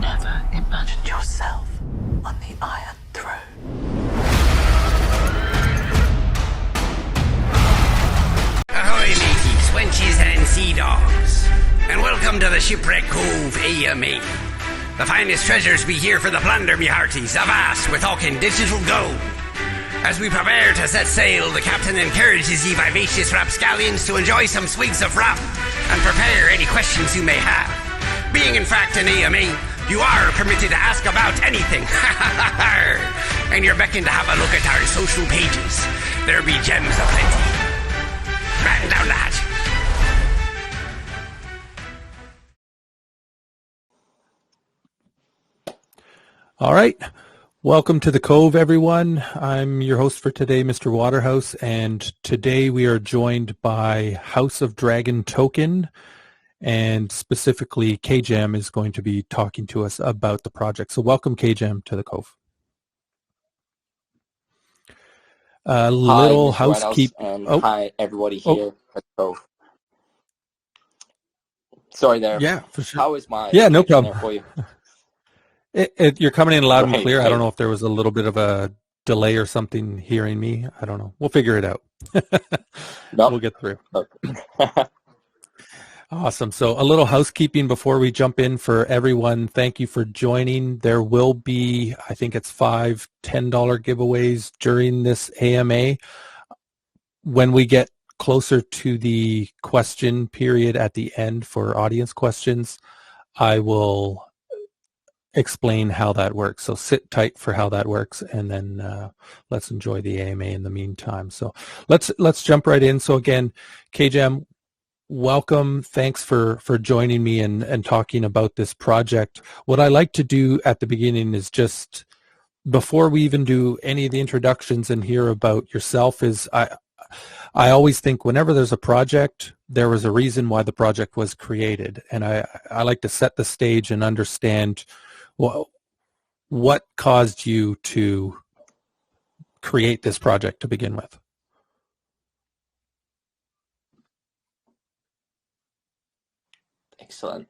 never imagined yourself on the Iron Throne. Ahoy, mateys, wenches and sea dogs, and welcome to the ShipWreck Cove AMA. The finest treasures be here for the plunder, me hearties. Avast, we're talking digital gold. As we prepare to set sail, the captain encourages ye vivacious rapscallions to enjoy some swigs of rap and prepare any questions you may have. Being in fact an AMA, you are permitted to ask about anything. And you're beckoned to have a look at our social pages. There be gems aplenty. Batten down the hatch. All right. Welcome to the Cove, everyone. I'm your host for today, Mr. Waterhouse, and today we are joined by House of Dragon Token, and specifically KJam is going to be talking to us about the project. So welcome, KJam, to the Cove. Hi, Little Mr. housekeeping. And hi, everybody here at the Cove. Sorry there. Yeah, for sure. How is my no connection problem. there for you? You're coming in loud and Great, clear. I great. don't know if there was a little bit of a delay or something hearing me. I don't know. We'll figure it out. Nope. We'll get through. Okay. Awesome. So a little housekeeping before we jump in for everyone. Thank you for joining. There will be, I think it's $5, $10 giveaways during this AMA. When we get closer to the question period at the end for audience questions, I will explain how that works. So sit tight for how that works, and then let's enjoy the AMA in the meantime. So let's jump right in. So again, KJam, welcome. Thanks for joining me and talking about this project. What I like to do at the beginning is just, before we even do any of the introductions and hear about yourself, is I always think whenever there's a project, there was a reason why the project was created. And I like to set the stage and understand what caused you to create this project to begin with. Excellent.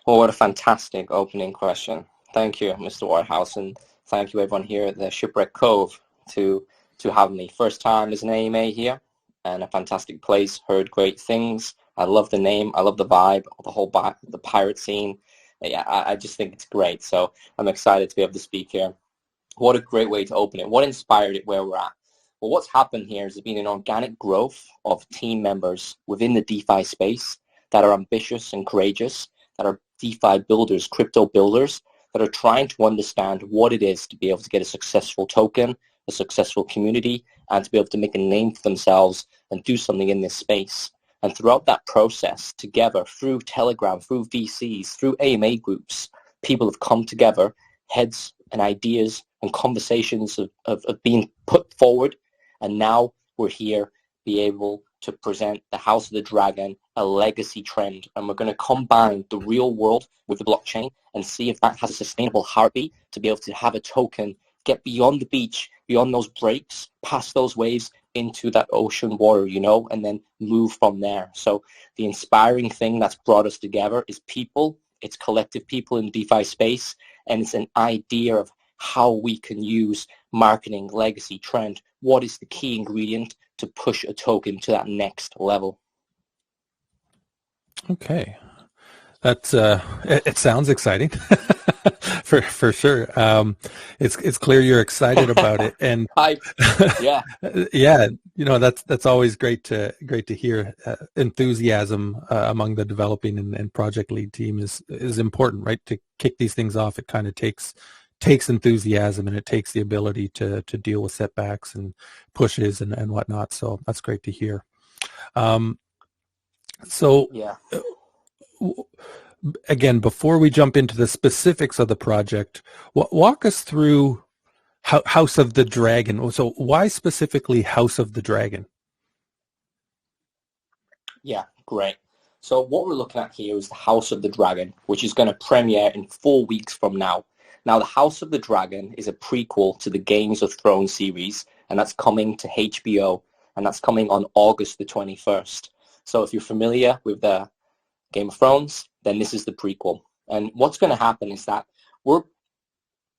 Well, what a fantastic opening question. Thank you, Mr. Waterhouse, and thank you everyone here at the ShipWreck Cove to have me. First time as an AMA here, and a fantastic place. Heard great things. I love the name. I love the vibe, the pirate scene. Yeah, I just think it's great. So I'm excited to be able to speak here. What a great way to open it. What inspired it where we're at? Well, what's happened here has been an organic growth of team members within the DeFi space that are ambitious and courageous, that are DeFi builders, crypto builders, that are trying to understand what it is to be able to get a successful token, a successful community, and to be able to make a name for themselves and do something in this space. And throughout that process, together, through Telegram, through VCs, through AMA groups, people have come together, heads and ideas and conversations of being put forward. And now we're here, be able to present the House of the Dragon, a legacy trend. And we're going to combine the real world with the blockchain and see if that has a sustainable heartbeat to be able to have a token get beyond the beach, beyond those breaks, past those waves, into that ocean water, and then move from there. So the inspiring thing that's brought us together is people. It's collective people in the DeFi space, and it's an idea of how we can use marketing, legacy, trend. What is the key ingredient to push a token to that next level? Okay. That's it sounds exciting for sure. It's clear you're excited about it, and yeah, yeah, that's always great to hear. Enthusiasm among the developing and project lead team is important, right? To kick these things off, it kind of takes enthusiasm, and it takes the ability to deal with setbacks and pushes and whatnot. So that's great to hear. So yeah. Again, before we jump into the specifics of the project, walk us through House of the Dragon. So why specifically House of the Dragon? Yeah, great. So what we're looking at here is the House of the Dragon, which is going to premiere in 4 weeks from now. Now, the House of the Dragon is a prequel to the Games of Thrones series, and that's coming to HBO, and that's coming on August the 21st. So if you're familiar with the Game of Thrones, then this is the prequel. And what's going to happen is that we're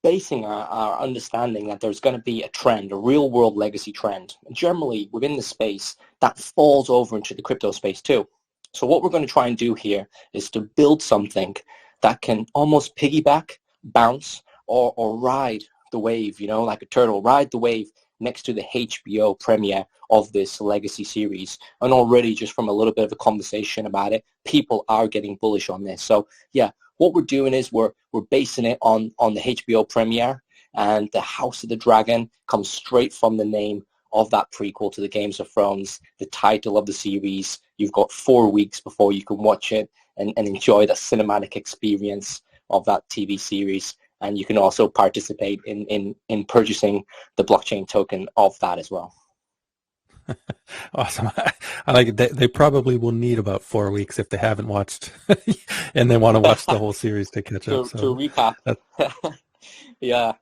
basing our understanding that there's going to be a trend, a real world legacy trend, generally within the space that falls over into the crypto space too. So what we're going to try and do here is to build something that can almost piggyback, bounce, or ride the wave, you know, like a turtle, ride the wave next to the HBO premiere of this legacy series. And already just from a little bit of a conversation about it, people are getting bullish on this. So yeah, what we're doing is we're basing it on the HBO premiere, and the House of the Dragon comes straight from the name of that prequel to the Games of Thrones, the title of the series. You've got 4 weeks before you can watch it and enjoy the cinematic experience of that TV series. And you can also participate in purchasing the blockchain token of that as well. Awesome. I like it. They probably will need about 4 weeks if they haven't watched and they want to watch the whole series to catch up. To recap. Yeah.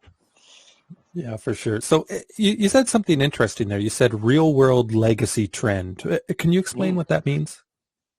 Yeah, for sure. So you said something interesting there. You said real world legacy trend. Can you explain what that means?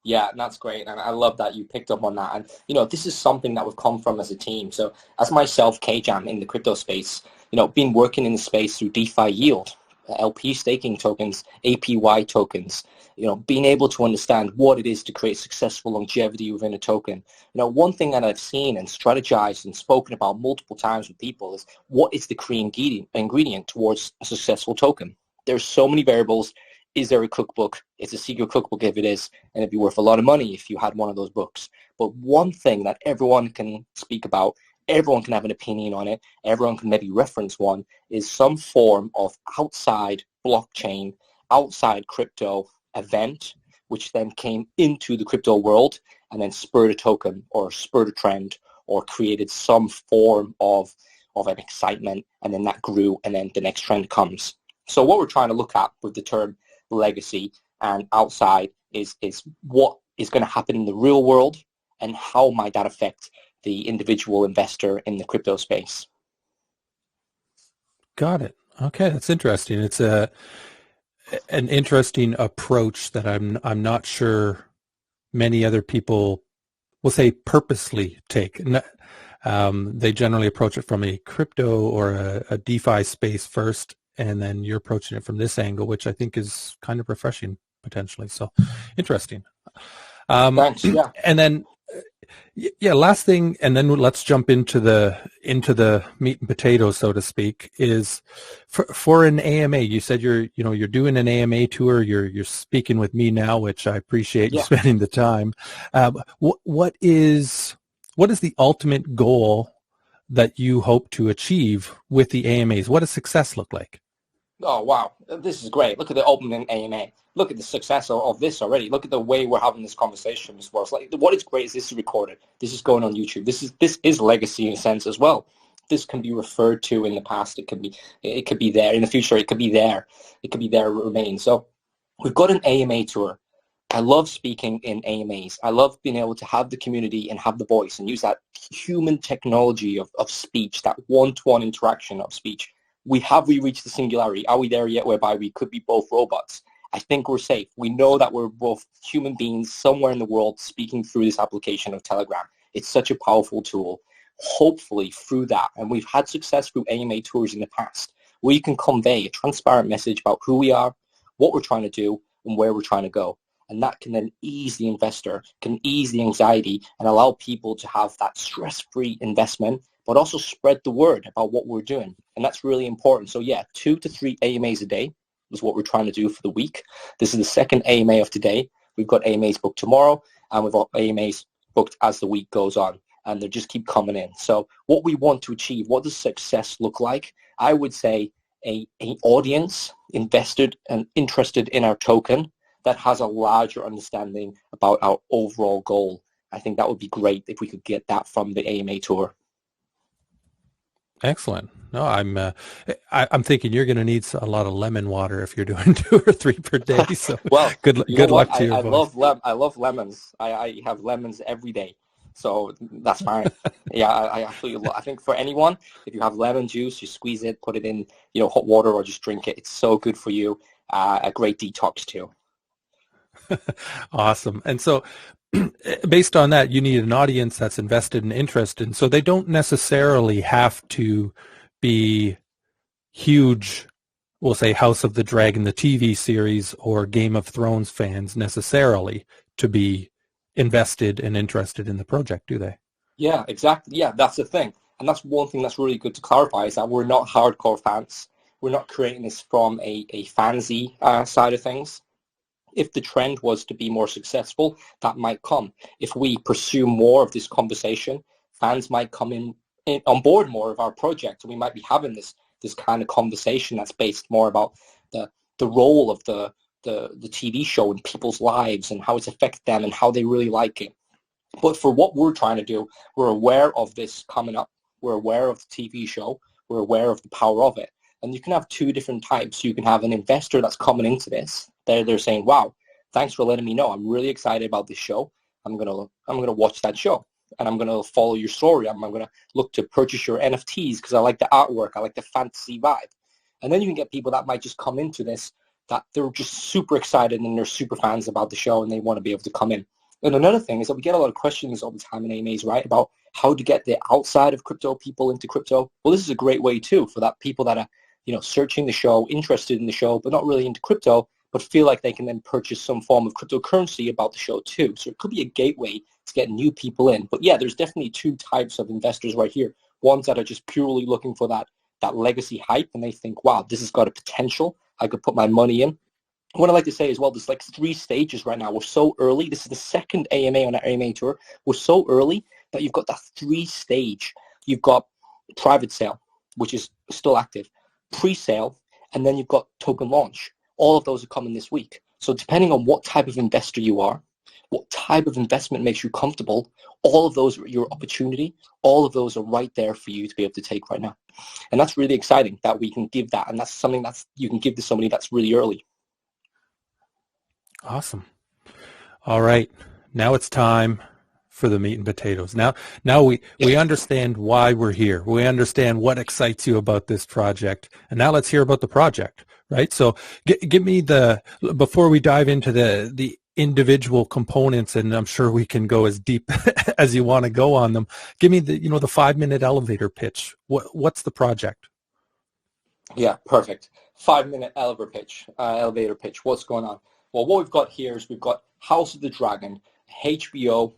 Yeah, that's great. And I love that you picked up on that. And, you know, this is something that we've come from as a team. So as myself, KJAM, in the crypto space, you know, been working in the space through DeFi yield, LP staking tokens, APY tokens, you know, being able to understand what it is to create successful longevity within a token. You know, one thing that I've seen and strategized and spoken about multiple times with people is what is the key ingredient towards a successful token. There's so many variables. Is there a cookbook? It's a secret cookbook if it is, and it'd be worth a lot of money if you had one of those books. But one thing that everyone can speak about, everyone can have an opinion on it, everyone can maybe reference one, is some form of outside blockchain, outside crypto event, which then came into the crypto world and then spurred a token or spurred a trend or created some form of an excitement, and then that grew, and then the next trend comes. So what we're trying to look at with the term legacy and outside is what is going to happen in the real world, and how might that affect the individual investor in the crypto space. Got it. Okay, that's interesting. It's an interesting approach that I'm not sure many other people will say purposely take. They generally approach it from a crypto or a DeFi space first, and then you're approaching it from this angle, which I think is kind of refreshing potentially. So interesting. Thanks. Yeah. And then, yeah, last thing, and then let's jump into the meat and potatoes, so to speak, is for an AMA. You said you're doing an AMA tour. You're speaking with me now, which I appreciate you spending the time. What is the ultimate goal that you hope to achieve with the AMAs? What does success look like? Oh, wow. This is great. Look at the opening AMA. Look at the success of this already. Look at the way we're having this conversation as well. It's like, what is great is this is recorded. This is going on YouTube. This is legacy in a sense as well. This can be referred to in the past. It could be there in the future. It could be there. It could be there remain. So we've got an AMA tour. I love speaking in AMAs. I love being able to have the community and have the voice and use that human technology of speech, that one-to-one interaction of speech. Have we reached the singularity? Are we there yet whereby we could be both robots? I think we're safe. We know that we're both human beings somewhere in the world speaking through this application of Telegram. It's such a powerful tool. Hopefully through that, and we've had success through AMA tours in the past, where you can convey a transparent message about who we are, what we're trying to do, and where we're trying to go. And that can then ease the investor, can ease the anxiety, and allow people to have that stress-free investment, but also spread the word about what we're doing. And that's really important. So yeah, 2 to 3 AMAs a day is what we're trying to do for the week. This is the second AMA of today. We've got AMAs booked tomorrow, and we've got AMAs booked as the week goes on, and they just keep coming in. So what we want to achieve, what does success look like? I would say an audience invested and interested in our token that has a larger understanding about our overall goal. I think that would be great if we could get that from the AMA tour. Excellent. No, I'm thinking you're going to need a lot of lemon water if you're doing 2 or 3 per day. So well, good luck to you. I love lemons. I have lemons every day, so that's fine. Yeah, I absolutely I think for anyone, if you have lemon juice, you squeeze it, put it in hot water, or just drink it. It's so good for you. A great detox too. Awesome. And so based on that, you need an audience that's invested and interested. And so they don't necessarily have to be huge, we'll say House of the Dragon, the TV series, or Game of Thrones fans necessarily to be invested and interested in the project, do they? Yeah, exactly. Yeah, that's the thing. And that's one thing that's really good to clarify is that we're not hardcore fans. We're not creating this from a fansy side of things. If the trend was to be more successful, that might come. If we pursue more of this conversation, fans might come in on board more of our project, and we might be having this kind of conversation that's based more about the role of the TV show in people's lives and how it's affected them and how they really like it. But for what we're trying to do, we're aware of this coming up. We're aware of the TV show. We're aware of the power of it. And you can have two different types. You can have an investor that's coming into this. They're saying, wow, thanks for letting me know. I'm really excited about this show. I'm gonna watch that show. And I'm going to follow your story. I'm going to look to purchase your NFTs because I like the artwork. I like the fantasy vibe. And then you can get people that might just come into this, that they're just super excited and they're super fans about the show and they want to be able to come in. And another thing is that we get a lot of questions all the time in AMAs, right, about how to get the outside of crypto people into crypto. Well, this is a great way too for that people that are, searching the show, interested in the show, but not really into crypto, but feel like they can then purchase some form of cryptocurrency about the show too. So it could be a gateway to get new people in. But yeah, there's definitely two types of investors right here. Ones that are just purely looking for that legacy hype, and they think, wow, this has got a potential. I could put my money in. What I like to say as well, there's like 3 stages right now. We're so early. This is the second AMA on our AMA tour. We're so early that you've got that 3 stage. You've got private sale, which is still active, pre-sale, and then you've got token launch. All of those are coming this week. So depending on what type of investor you are, what type of investment makes you comfortable, all of those are your opportunity. All of those are right there for you to be able to take right now. And that's really exciting that we can give that. And that's something that's you can give to somebody that's really early. Awesome. All right. Now it's time for the meat and potatoes. Now we understand why we're here. We understand what excites you about this project. And now let's hear about the project, right? So give me before we dive into the individual components, and I'm sure we can go as deep as you want to go on them. Give me the 5-minute elevator pitch. What's the project? Yeah, perfect. 5-minute elevator pitch. What's going on? Well, what we've got here is we've got House of the Dragon, HBO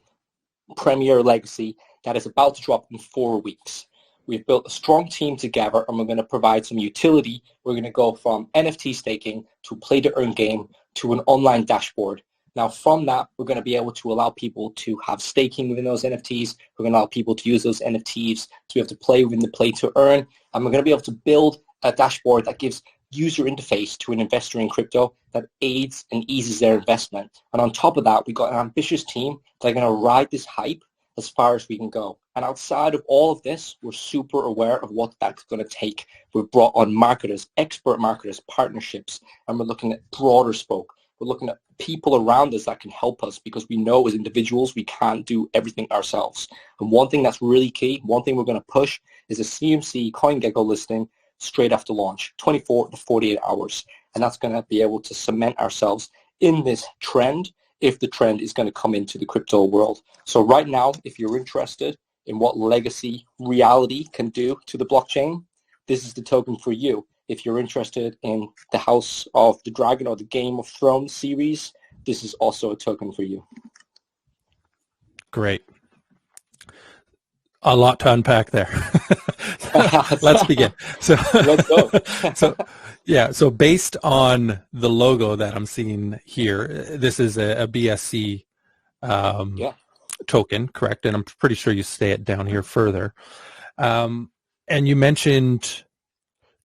Premier Legacy that is about to drop in 4 weeks. We've built a strong team together, and we're going to provide some utility. We're going to go from NFT staking to play-to-earn game to an online dashboard. Now, from that, we're going to be able to allow people to have staking within those NFTs. We're going to allow people to use those NFTs to be able to play within the play-to-earn, and we're going to be able to build a dashboard that gives user interface to an investor in crypto that aids and eases their investment. And on top of that, we've got an ambitious team that are going to ride this hype as far as we can go. And outside of all of this, we're super aware of what that's going to take. We've brought on marketers, expert marketers, partnerships, and we're looking at broader scope. We're looking at people around us that can help us because we know as individuals we can't do everything ourselves. And one thing that's really key, one thing we're going to push is a CMC CoinGecko listing straight after launch, 24 to 48 hours. And that's going to be able to cement ourselves in this trend if the trend is going to come into the crypto world. So right now, if you're interested in what legacy reality can do to the blockchain, this is the token for you. If you're interested in the House of the Dragon or the Game of Thrones series, this is also a token for you. Great. A lot to unpack there. Let's begin. So, let's go. So based on the logo that I'm seeing here, this is a BSC token, correct? And I'm pretty sure you say it down here further. And you mentioned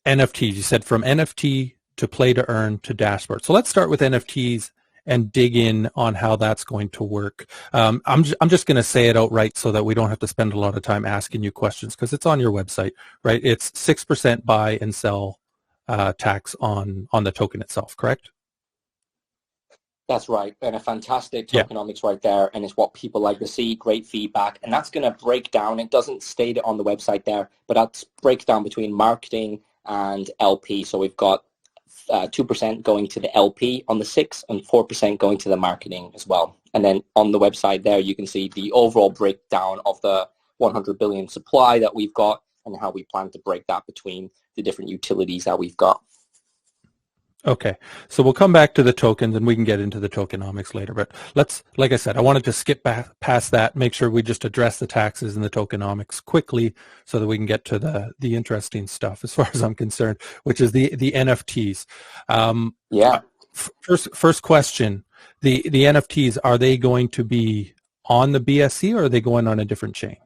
NFTs. You said from NFT to play to earn to dashboard. So let's start with NFTs and dig in on how that's going to work. I'm just going to say it outright so that we don't have to spend a lot of time asking you questions because it's on your website, right? It's 6% buy and sell tax on the token itself, correct? That's right. And a fantastic tokenomics right there. And it's what people like to see, great feedback. And that's going to break down. It doesn't state it on the website there, but that's breaks down between marketing and LP. So we've got 2% going to the LP on the 6 and 4% going to the marketing as well. And then on the website there, you can see the overall breakdown of the 100 billion supply that we've got and how we plan to break that between the different utilities that we've got. Okay, so we'll come back to the tokens and we can get into the tokenomics later. But let's, like I said, I wanted to skip past that, make sure we just address the taxes and the tokenomics quickly so that we can get to the interesting stuff as far as I'm concerned, which is the NFTs. Yeah. First question, the NFTs, are they going to be on the BSC or are they going on a different chain?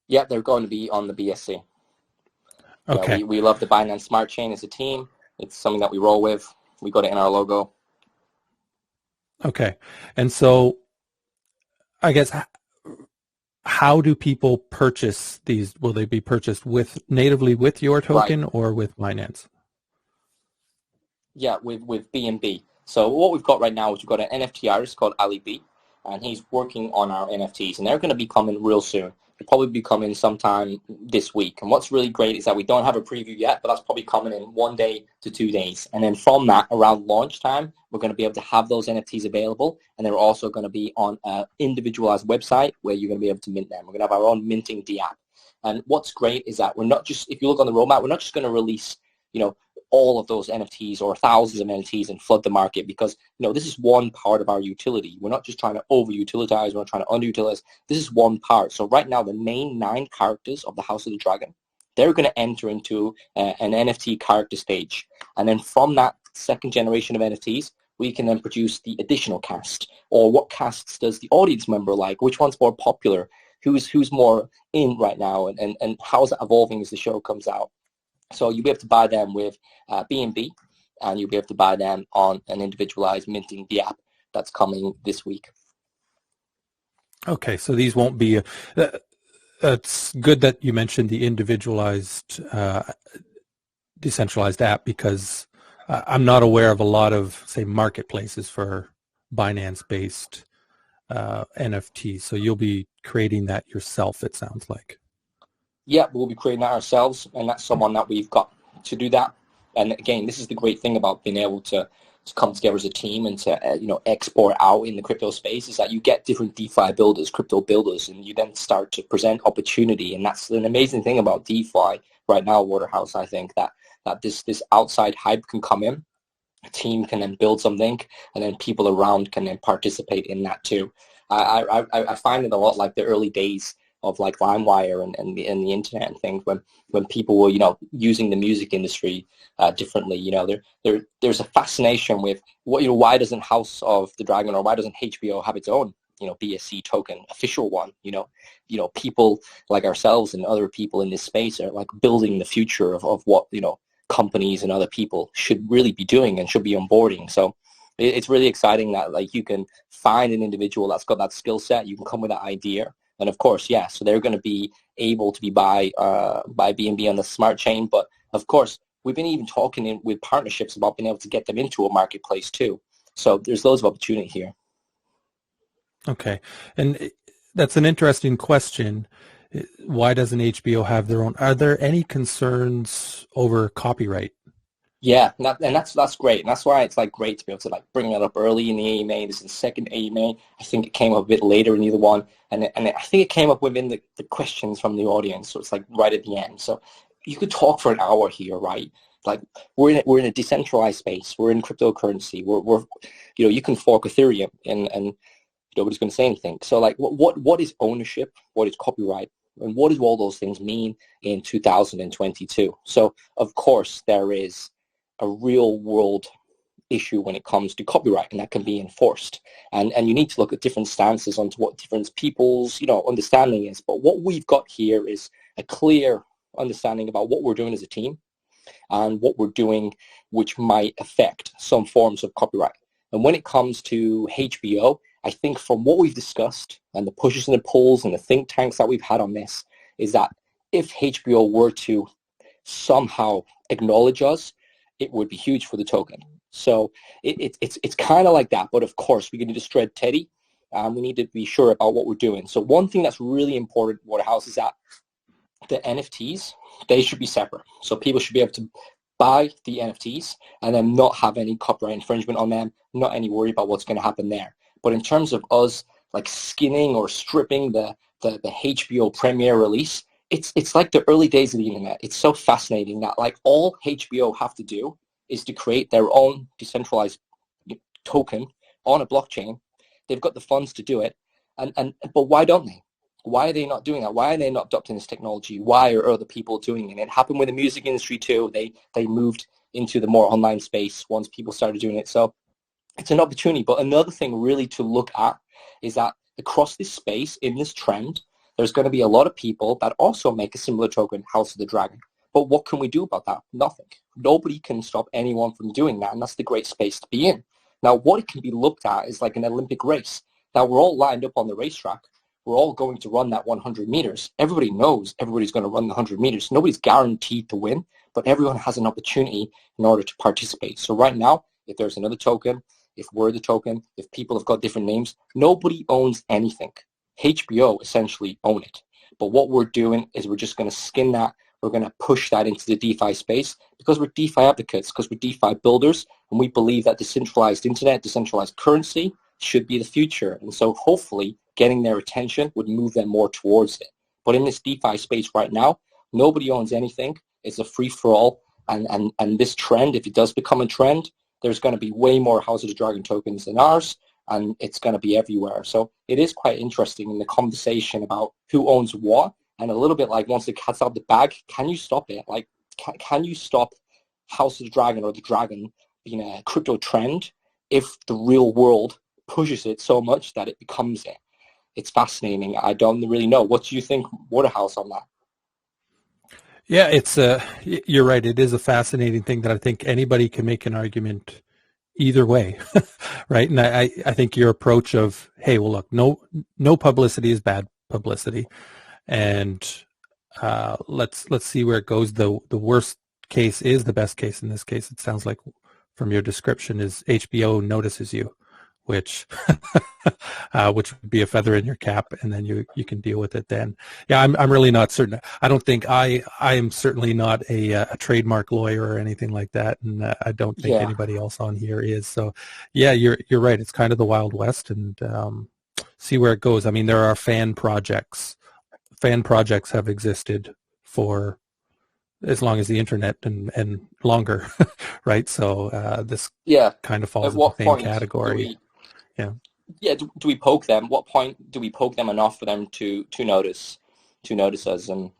Yeah, they're going to be on the BSC. Okay. Yeah, we love the Binance Smart Chain as a team. It's something that we roll with. We got it in our logo. Okay. And so I guess how do people purchase these? Will they be purchased natively with your token or with Binance? Yeah, with BNB. So what we've got right now is we've got an NFT artist called Ali B, and he's working on our NFTs, and they're going to be coming real soon. They'll probably be coming sometime this week. And what's really great is that we don't have a preview yet, but that's probably coming in 1 day to 2 days. And then from that, around launch time, we're going to be able to have those NFTs available, and they're also going to be on an individualized website where you're going to be able to mint them. We're going to have our own minting app. And what's great is that we're not just, if you look on the roadmap, we're not just going to release, all of those NFTs or thousands of NFTs and flood the market, because this is one part of our utility. We're not just trying to overutilize, we're not trying to underutilize. This is one part. So right now, the main 9 characters of the House of the Dragon, they're going to enter into an NFT character stage, and then from that second generation of NFTs, we can then produce the additional cast, or what casts does the audience member like, which one's more popular, who's more in right now, and how is that evolving as the show comes out. So you'll be able to buy them with BNB, and you'll be able to buy them on an individualized minting app that's coming this week. Okay, so these won't be, it's good that you mentioned the individualized decentralized app, because I'm not aware of a lot of, say, marketplaces for Binance-based NFTs. So you'll be creating that yourself, it sounds like. Yeah, we'll be creating that ourselves, and that's someone that we've got to do that. And again, this is the great thing about being able to come together as a team and to export out in the crypto space, is that you get different DeFi builders, crypto builders, and you then start to present opportunity. And that's an amazing thing about DeFi right now, Waterhouse. I think that this outside hype can come in, a team can then build something, and then people around can then participate in that too. I find it a lot like the early days of like LimeWire and the internet and things, when people were using the music industry differently. There's a fascination with why doesn't House of the Dragon, or why doesn't HBO have its own BSC token, official one? People like ourselves and other people in this space are like building the future of what companies and other people should really be doing and should be onboarding. So it's really exciting that like you can find an individual that's got that skill set, you can come with that idea. And of course, yeah, so they're going to be able to be by BNB on the smart chain. But of course, we've been even talking with partnerships about being able to get them into a marketplace too. So there's loads of opportunity here. Okay. And that's an interesting question. Why doesn't HBO have their own? Are there any concerns over copyright? Yeah, and that's great. And that's why it's like great to be able to like bring that up early in the AMA. This is the second AMA. I think it came up a bit later in either one. And I think it came up within the questions from the audience. So it's like right at the end. So you could talk for an hour here, right? Like we're in a decentralized space. We're in cryptocurrency. We're you can fork Ethereum and nobody's going to say anything. So like what is ownership? What is copyright? And what do all those things mean in 2022? So of course there is a real world issue when it comes to copyright, and that can be enforced. And you need to look at different stances onto what different people's understanding is. But what we've got here is a clear understanding about what we're doing as a team and what we're doing which might affect some forms of copyright. And when it comes to HBO, I think from what we've discussed and the pushes and the pulls and the think tanks that we've had on this, is that if HBO were to somehow acknowledge us, it would be huge for the token. So it's kind of like that. But of course, we need to tread Teddy. We need to be sure about what we're doing. So one thing that's really important, Waterhouse, is that the NFTs, they should be separate. So people should be able to buy the NFTs and then not have any copyright infringement on them, not any worry about what's going to happen there. But in terms of us like skinning or stripping the HBO premiere release, it's like the early days of the internet. It's so fascinating that like all HBO have to do is to create their own decentralized token on a blockchain. They've got the funds to do it, but why don't they? Why are they not doing that? Why are they not adopting this technology? Why are other people doing it? It happened with the music industry too. They moved into the more online space once people started doing it. So it's an opportunity. But another thing really to look at is that across this space, in this trend, there's going to be a lot of people that also make a similar token, House of the Dragon. But what can we do about that? Nothing. Nobody can stop anyone from doing that, and that's the great space to be in. Now, what it can be looked at is like an Olympic race. Now, we're all lined up on the racetrack. We're all going to run that 100 meters. Everybody knows everybody's going to run the 100 meters. Nobody's guaranteed to win, but everyone has an opportunity in order to participate. So right now, if there's another token, if we're the token, if people have got different names, nobody owns anything. HBO essentially own it. But what we're doing is we're just going to skin that. We're going to push that into the DeFi space because we're DeFi advocates, because we're DeFi builders, and we believe that decentralized internet, decentralized currency should be the future. And so hopefully getting their attention would move them more towards it. But in this DeFi space right now, nobody owns anything. It's a free-for-all. And this trend, if it does become a trend, there's going to be way more House of the Dragon tokens than ours, and it's going to be everywhere. So it is quite interesting in the conversation about who owns what, and a little bit like once the cat's out of the bag, can you stop it? Like, can you stop House of the Dragon or the Dragon being a crypto trend if the real world pushes it so much that it becomes it? It's fascinating. I don't really know. What do you think, Waterhouse, on that? Yeah, it's you're right. It is a fascinating thing that I think anybody can make an argument either way, right? And I think your approach of, hey, well, look, no publicity is bad publicity, and let's see where it goes. The worst case is the best case. In this case, it sounds like from your description is HBO notices you, which which would be a feather in your cap, and then you can deal with it then. Yeah, I'm really not certain. I don't think I am certainly not a trademark lawyer or anything like that, and I don't think anybody else on here is. So yeah, you're right. It's kind of the Wild West, and see where it goes. I mean, there are fan projects. Fan projects have existed for as long as the internet and longer, right? So this kind of falls in the same category. Do we poke them? What point do we poke them enough for them to notice us? And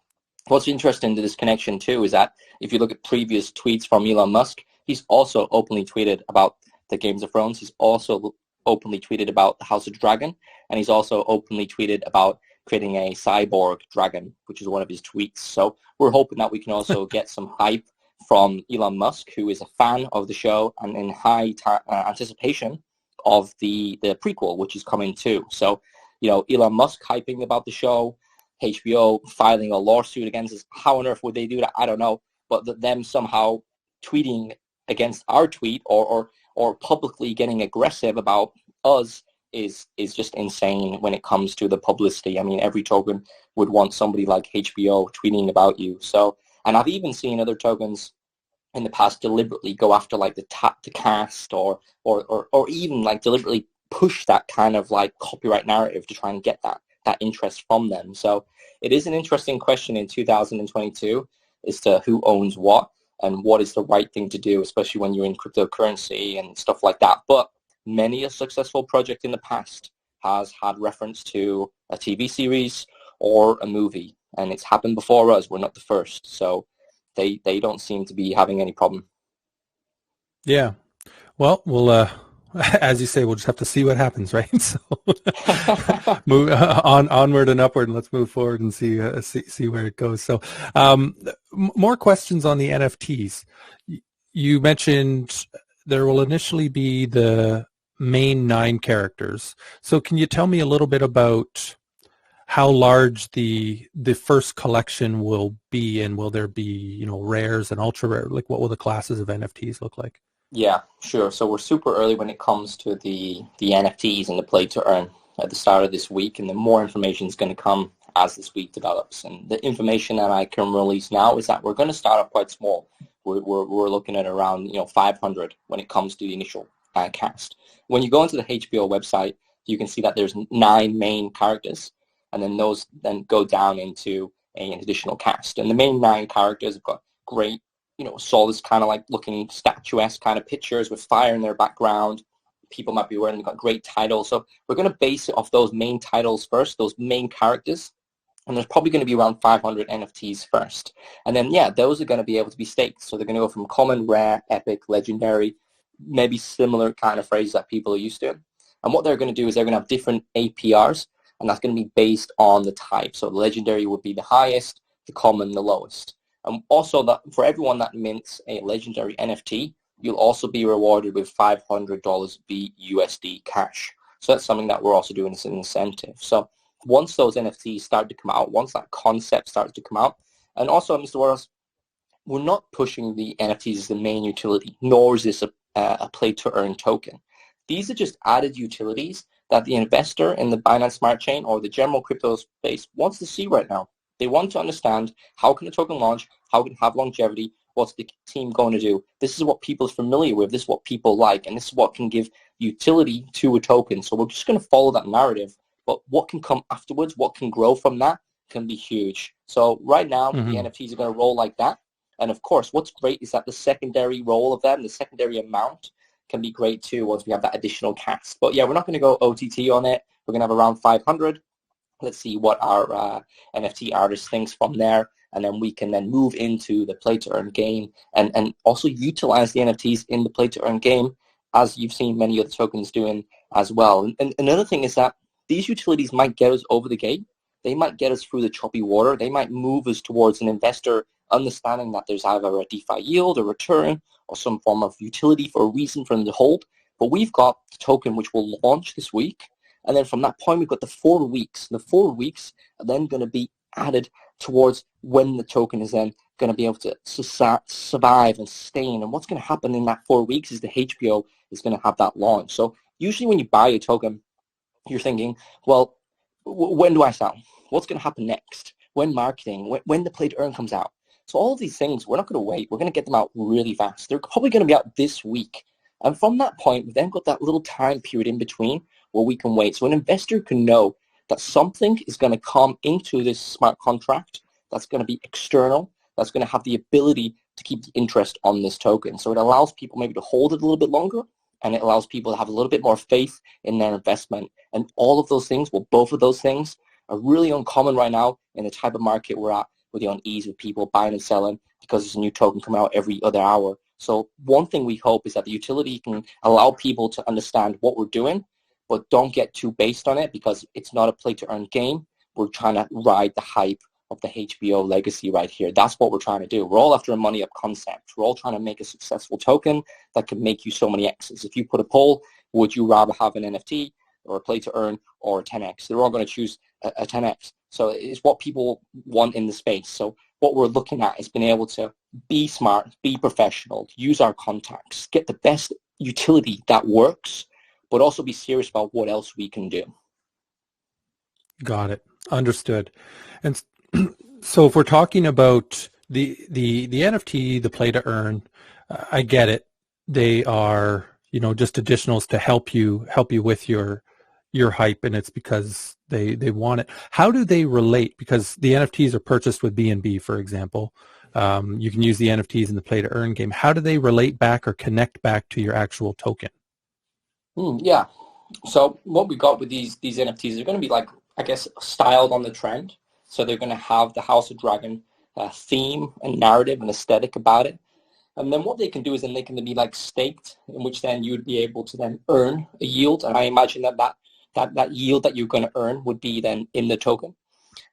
what's interesting to this connection too is that if you look at previous tweets from Elon Musk, he's also openly tweeted about the Games of Thrones. He's also openly tweeted about the House of Dragon, and he's also openly tweeted about creating a cyborg dragon, which is one of his tweets. So we're hoping that we can also get some hype from Elon Musk, who is a fan of the show and in high anticipation of the prequel, which is coming too. So, Elon Musk hyping about the show, HBO filing a lawsuit against us. How on earth would they do that? I don't know. But them somehow tweeting against our tweet or publicly getting aggressive about us is just insane when it comes to the publicity. I mean, every token would want somebody like HBO tweeting about you. So, and I've even seen other tokens in the past deliberately go after like the tap to cast or even like deliberately push that kind of like copyright narrative to try and get that interest from them. So it is an interesting question in 2022 as to who owns what and what is the right thing to do, especially when you're in cryptocurrency and stuff like that. But many a successful project in the past has had reference to a TV series or a movie, and it's happened before us. We're not the first. So they don't seem to be having any problem. Yeah. Well, we'll as you say, we'll just have to see what happens, right? So move onward and upward, and let's move forward and see where it goes. So more questions on the NFTs. You mentioned there will initially be the main 9 characters. So can you tell me a little bit about how large the first collection will be, and will there be, rares and ultra rare? Like, what will the classes of NFTs look like? Yeah, sure. So we're super early when it comes to the NFTs and the play to earn at the start of this week, and the more information is going to come as this week develops. And the information that I can release now is that we're going to start off quite small. we're looking at around 500 when it comes to the initial cast. When you go into the HBO website, you can see that there's 9 main characters, and then those then go down into an additional cast. And the main 9 characters have got great, solid kind of like looking statuesque kind of pictures with fire in their background. People might be wearing, they've got great titles. So we're going to base it off those main titles first, those main characters. And there's probably going to be around 500 NFTs first. And then, those are going to be able to be staked. So they're going to go from common, rare, epic, legendary, maybe similar kind of phrases that people are used to. And what they're going to do is they're going to have different APRs, and that's going to be based on the type. So the legendary would be the highest, the common, the lowest. And also that for everyone that mints a legendary NFT, you'll also be rewarded with $500 BUSD cash. So that's something that we're also doing as an incentive. So once those NFTs start to come out, once that concept starts to come out, and also, Mr. Warehouse, we're not pushing the NFTs as the main utility, nor is this a play-to-earn token. These are just added utilities that the investor in the Binance Smart Chain or the general crypto space wants to see right now. They want to understand, how can a token launch, how can it have longevity, what's the team going to do. This is what people are familiar with, this is what people like, and this is what can give utility to a token. So we're just going to follow that narrative. But what can come afterwards, what can grow from that, can be huge. So right now, the NFTs are going to roll like that. And of course, what's great is that the secondary roll of them, the secondary amount, can be great too once we have that additional cast. But we're not going to go OTT on it. We're going to have around 500. Let's see what our NFT artist thinks from there. And then we can then move into the play-to-earn game and also utilize the NFTs in the play-to-earn game, as you've seen many other tokens doing as well. And another thing is that these utilities might get us over the gate. They might get us through the choppy water. They might move us towards an investor understanding that there's either a DeFi yield, a return, or some form of utility for a reason for them to hold. But we've got the token which will launch this week. And then from that point, we've got the 4 weeks. The 4 weeks are then going to be added towards when the token is then going to be able to survive and sustain. And what's going to happen in that 4 weeks is the HPO is going to have that launch. So usually when you buy a token, you're thinking, well, when do I sell? What's going to happen next? When marketing? When the play to earn comes out? So all of these things, we're not going to wait. We're going to get them out really fast. They're probably going to be out this week. And from that point, we've then got that little time period in between where we can wait. So an investor can know that something is going to come into this smart contract that's going to be external, that's going to have the ability to keep the interest on this token. So it allows people maybe to hold it a little bit longer, and it allows people to have a little bit more faith in their investment. And all of those things, well, both of those things are really uncommon right now in the type of market we're at, with the unease with people buying and selling because there's a new token coming out every other hour. So one thing we hope is that the utility can allow people to understand what we're doing, but don't get too based on it because it's not a play-to-earn game. We're trying to ride the hype of the HBO legacy right here. That's what we're trying to do. We're all after a money-up concept. We're all trying to make a successful token that can make you so many X's. If you put a poll, would you rather have an NFT or a play-to-earn or a 10X? They're all going to choose a 10X. So it's what people want in the space. So what we're looking at is being able to be smart, be professional, use our contacts, get the best utility that works, but also be serious about what else we can do. Got it. Understood. And so if we're talking about the NFT, the play to earn, I get it. They are, just additionals to help you with your hype, and it's because they want it. How do they relate? Because the NFTs are purchased with BNB, for example. You can use the NFTs in the play to earn game. How do they relate back or connect back to your actual token? Yeah. So what we got with these NFTs are going to be like, I guess, styled on the trend. So they're going to have the House of Dragon theme and narrative and aesthetic about it. And then what they can do is then they can be like staked, in which then you'd be able to then earn a yield. And I imagine that yield that you're going to earn would be then in the token.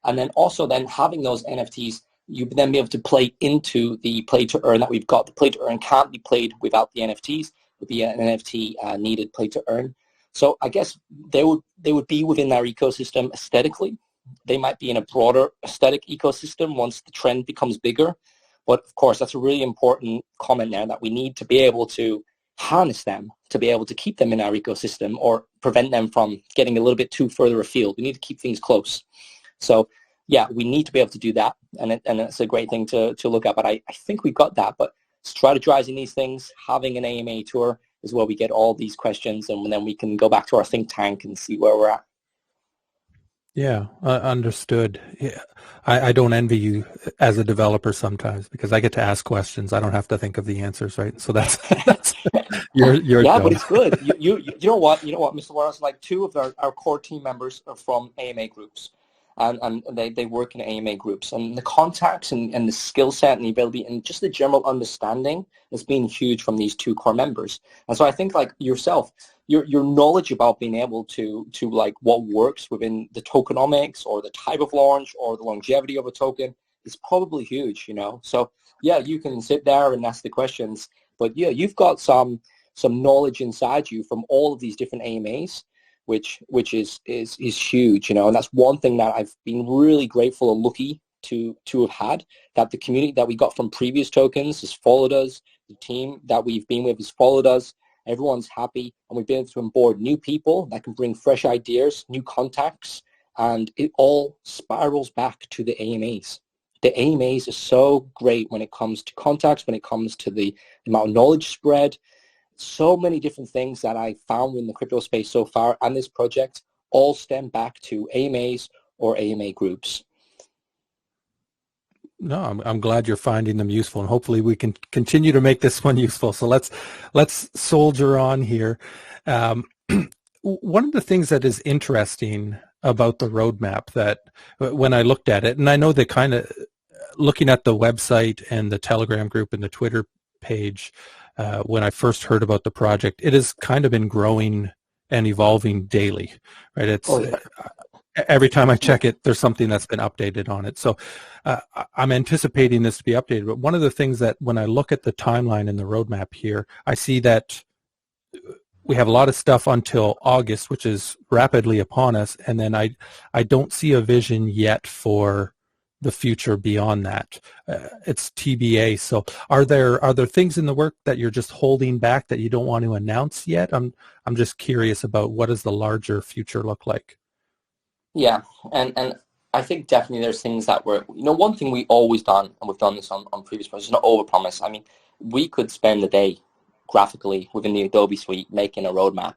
And then also then having those NFTs, you'd then be able to play into the play to earn that we've got. The play to earn can't be played without the NFTs. It would be an NFT needed play to earn. So I guess they would be within our ecosystem aesthetically. They might be in a broader aesthetic ecosystem once the trend becomes bigger. But of course, that's a really important comment there, that we need to be able to harness them, to be able to keep them in our ecosystem or prevent them from getting a little bit too further afield. We need to keep things close. So yeah, we need to be able to do that. And it's a great thing to look at. But I think we got that. But strategizing these things, having an AMA tour is where we get all these questions, and then we can go back to our think tank and see where we're at. Yeah, understood. Yeah. I don't envy you as a developer sometimes because I get to ask questions. I don't have to think of the answers, right? So that's your yeah, job. but it's good. You know what, Mr. Warren, like two of our core team members are from AMA groups, and they work in AMA groups, and the contacts and the skill set and the ability and just the general understanding has been huge from these two core members. And so I think like yourself, your knowledge about being able to like what works within the tokenomics or the type of launch or the longevity of a token is probably huge, So yeah, you can sit there and ask the questions, but yeah, you've got some knowledge inside you from all of these different AMAs, which is huge, and that's one thing that I've been really grateful and lucky to have had, that the community that we got from previous tokens has followed us, the team that we've been with has followed us. Everyone's happy, and we've been able to onboard new people that can bring fresh ideas, new contacts, and it all spirals back to the AMAs. The AMAs are so great when it comes to contacts, when it comes to the amount of knowledge spread. So many different things that I found in the crypto space so far and this project all stem back to AMAs or AMA groups. No, I'm glad you're finding them useful, and hopefully we can continue to make this one useful. So let's soldier on here. One of the things that is interesting about the roadmap, that when I looked at it, and I know that kind of looking at the website and the Telegram group and the Twitter page, when I first heard about the project, it has kind of been growing and evolving daily, right? It's every time I check it, there's something that's been updated on it. So I'm anticipating this to be updated. But one of the things that when I look at the timeline and the roadmap here, I see that we have a lot of stuff until August, which is rapidly upon us. And then I don't see a vision yet for the future beyond that. It's TBA. So are there things in the work that you're just holding back that you don't want to announce yet? I'm just curious about what does the larger future look like? Yeah, and I think definitely there's things that we're, one thing we always done, and we've done this on previous projects, not overpromise. I mean, we could spend the day graphically within the Adobe suite making a roadmap.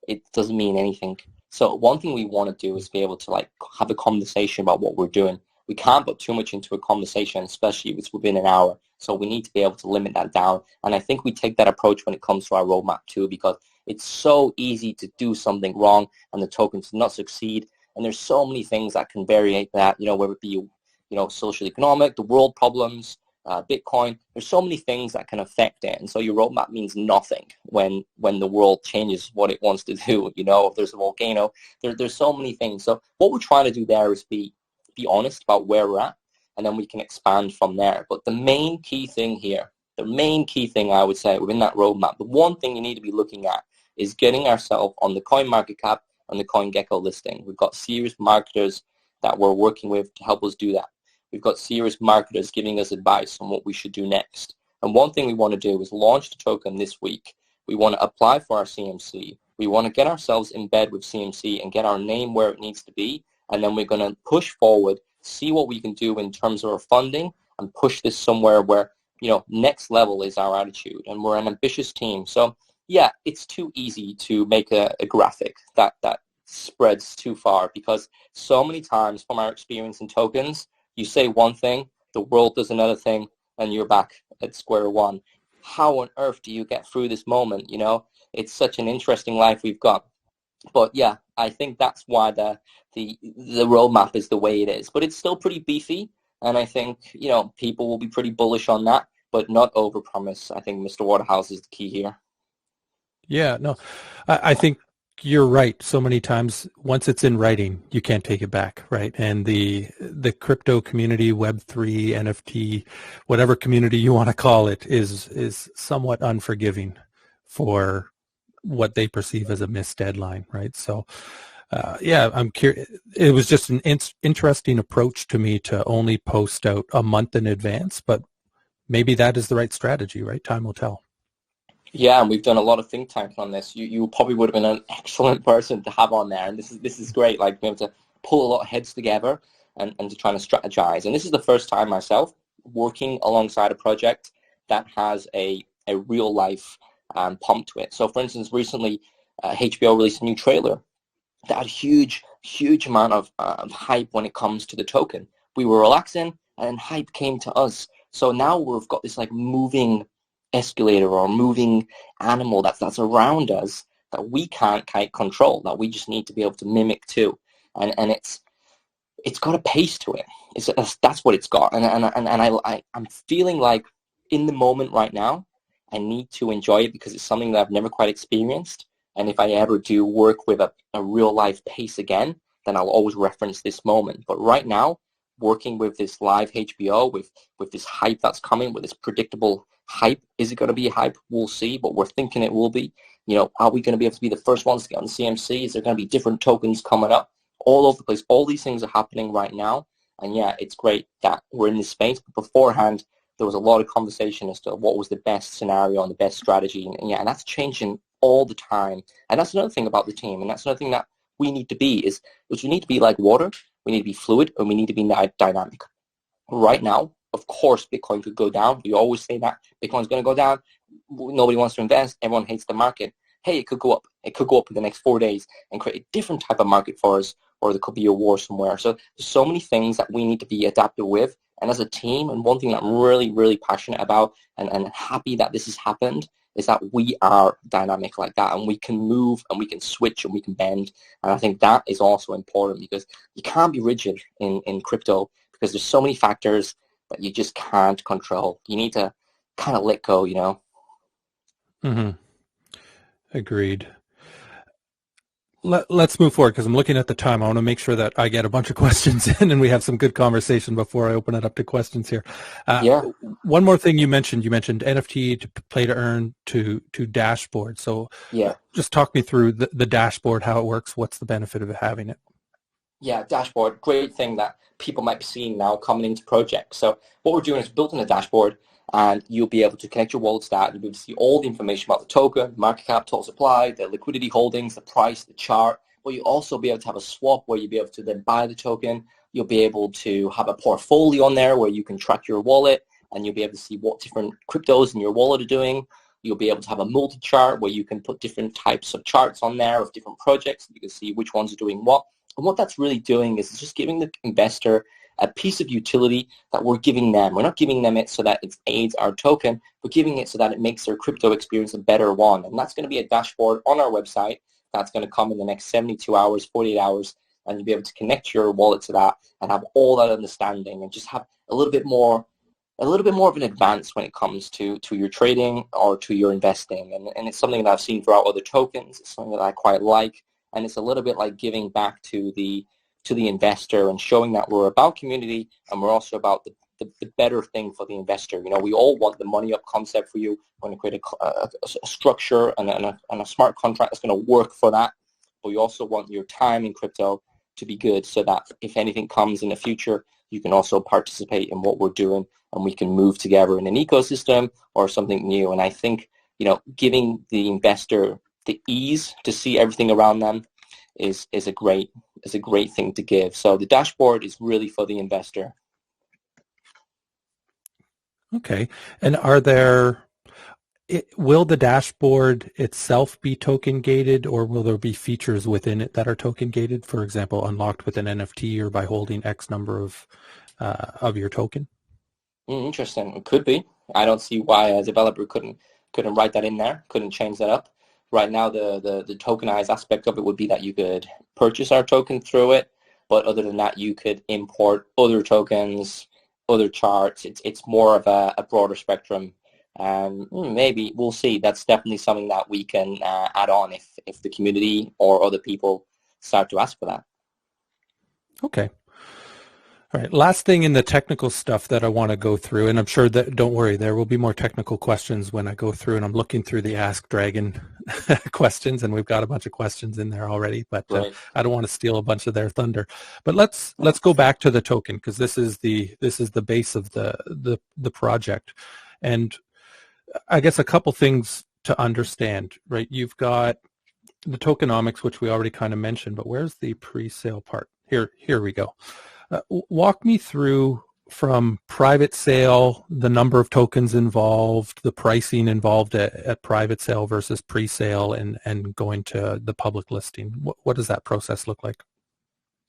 It doesn't mean anything. So one thing we want to do is be able to like have a conversation about what we're doing. We can't put too much into a conversation, especially if it's within an hour. So we need to be able to limit that down. And I think we take that approach when it comes to our roadmap too, because it's so easy to do something wrong and the tokens not succeed. And there's so many things that can variate that, whether it be, social economic, the world problems, Bitcoin. There's so many things that can affect it. And so your roadmap means nothing when the world changes what it wants to do. If there's a volcano, there's so many things. So what we're trying to do there is be honest about where we're at, and then we can expand from there. But the main key thing here, I would say within that roadmap, the one thing you need to be looking at is getting ourselves on the CoinMarketCap and the CoinGecko listing. We've got serious marketers that we're working with to help us do that. We've got serious marketers giving us advice on what we should do next. And one thing we want to do is launch the token this week. We want to apply for our CMC. We want to get ourselves in bed with CMC and get our name where it needs to be. And then we're going to push forward, see what we can do in terms of our funding, and push this somewhere where, next level is our attitude. And we're an ambitious team. So yeah, it's too easy to make a graphic that spreads too far, because so many times from our experience in tokens, you say one thing, the world does another thing, and you're back at square one. How on earth do you get through this moment? It's such an interesting life we've got. But yeah, I think that's why the roadmap is the way it is. But it's still pretty beefy, and I think, people will be pretty bullish on that, but not overpromise. I think Mr. Waterhouse is the key here. Yeah, no, I think you're right. So many times, once it's in writing, you can't take it back, right? And the crypto community, Web3, NFT, whatever community you want to call it, is somewhat unforgiving for what they perceive as a missed deadline, right? So, yeah, I'm curious. It was just an interesting approach to me to only post out a month in advance, but maybe that is the right strategy, right? Time will tell. Yeah, and we've done a lot of think tanks on this. You probably would have been an excellent person to have on there, and this is great. Like, being able to pull a lot of heads together and to try to strategize. And this is the first time myself working alongside a project that has a real life pump to it. So for instance, recently HBO released a new trailer that had huge amount of hype when it comes to the token. We were relaxing and hype came to us. So now we've got this like moving escalator or moving animal that's around us that we can't control, that we just need to be able to mimic too. And it's got a pace to it. That's what it's got. And I'm feeling like in the moment right now, I need to enjoy it because it's something that I've never quite experienced. And if I ever do work with a real life pace again, then I'll always reference this moment. But right now, working with this live HBO, with this hype that's coming, with this predictable hype, is it going to be a hype? We'll see, but we're thinking it will be. You know, are we going to be able to be the first ones to get on CMC? Is there going to be different tokens coming up all over the place? All these things are happening right now. And yeah, it's great that we're in this space. But beforehand, there was a lot of conversation as to what was the best scenario and the best strategy. And yeah, and that's changing all the time. And that's another thing about the team. And that's another thing that we need to be is we need to be like water. We need to be fluid and we need to be dynamic. Right now, of course, Bitcoin could go down. We always say that Bitcoin's going to go down. Nobody wants to invest. Everyone hates the market. Hey, it could go up. It could go up in the next 4 days and create a different type of market for us, or there could be a war somewhere. So there's so many things that we need to be adapted with. And as a team, and one thing that I'm really, really passionate about and happy that this has happened is that we are dynamic like that, and we can move and we can switch and we can bend. And I think that is also important because you can't be rigid in crypto because there's so many factors that you just can't control. You need to kind of let go, you know? Mm-hmm. Agreed. Let's move forward because I'm looking at the time. I want to make sure that I get a bunch of questions in and we have some good conversation before I open it up to questions here. One more thing you mentioned NFT to play to earn to dashboard. So just talk me through the dashboard, how it works. What's the benefit of having it? Yeah, dashboard, great thing that people might be seeing now coming into projects. So what we're doing is building a dashboard and you'll be able to connect your wallet stat. You'll be able to see all the information about the token, market cap, total supply, the liquidity holdings, the price, the chart. But you'll also be able to have a swap where you'll be able to then buy the token. You'll be able to have a portfolio on there where you can track your wallet and you'll be able to see what different cryptos in your wallet are doing. You'll be able to have a multi-chart where you can put different types of charts on there of different projects. You can see which ones are doing what. And what that's really doing is it's just giving the investor a piece of utility that we're giving them. We're not giving them it so that it aids our token. We're giving it so that it makes their crypto experience a better one. And that's going to be a dashboard on our website that's going to come in the next 72 hours, 48 hours, and you'll be able to connect your wallet to that and have all that understanding and just have a little bit more of an advance when it comes to your trading or to your investing. And it's something that I've seen throughout other tokens. It's something that I quite like. And it's a little bit like giving back to the investor and showing that we're about community and we're also about the better thing for the investor. You know, we all want the money up concept for you. We want to create a structure and a smart contract that's going to work for that. But you also want your time in crypto to be good so that if anything comes in the future, you can also participate in what we're doing and we can move together in an ecosystem or something new. And I think, you know, giving the investor the ease to see everything around them is a great thing to give. So the dashboard is really for the investor. Okay. And will the dashboard itself be token gated, or will there be features within it that are token gated? For example, unlocked with an NFT or by holding X number of your token? Interesting. It could be. I don't see why a developer couldn't write that in there, couldn't change that up. Right now, the tokenized aspect of it would be that you could purchase our token through it, but other than that, you could import other tokens, other charts. It's more of a broader spectrum. Maybe we'll see. That's definitely something that we can add on if the community or other people start to ask for that. Okay. All right. Last thing in the technical stuff that I want to go through, and I'm sure that, don't worry, there will be more technical questions when I go through, and I'm looking through the Ask Dragon questions, and we've got a bunch of questions in there already, but right. I don't want to steal a bunch of their thunder. But let's go back to the token, because this is the base of the project. And I guess a couple things to understand, right? You've got the tokenomics, which we already kind of mentioned, but where's the pre-sale part? Here we go. Walk me through from private sale, the number of tokens involved, the pricing involved at private sale versus pre-sale and going to the public listing? What does that process look like?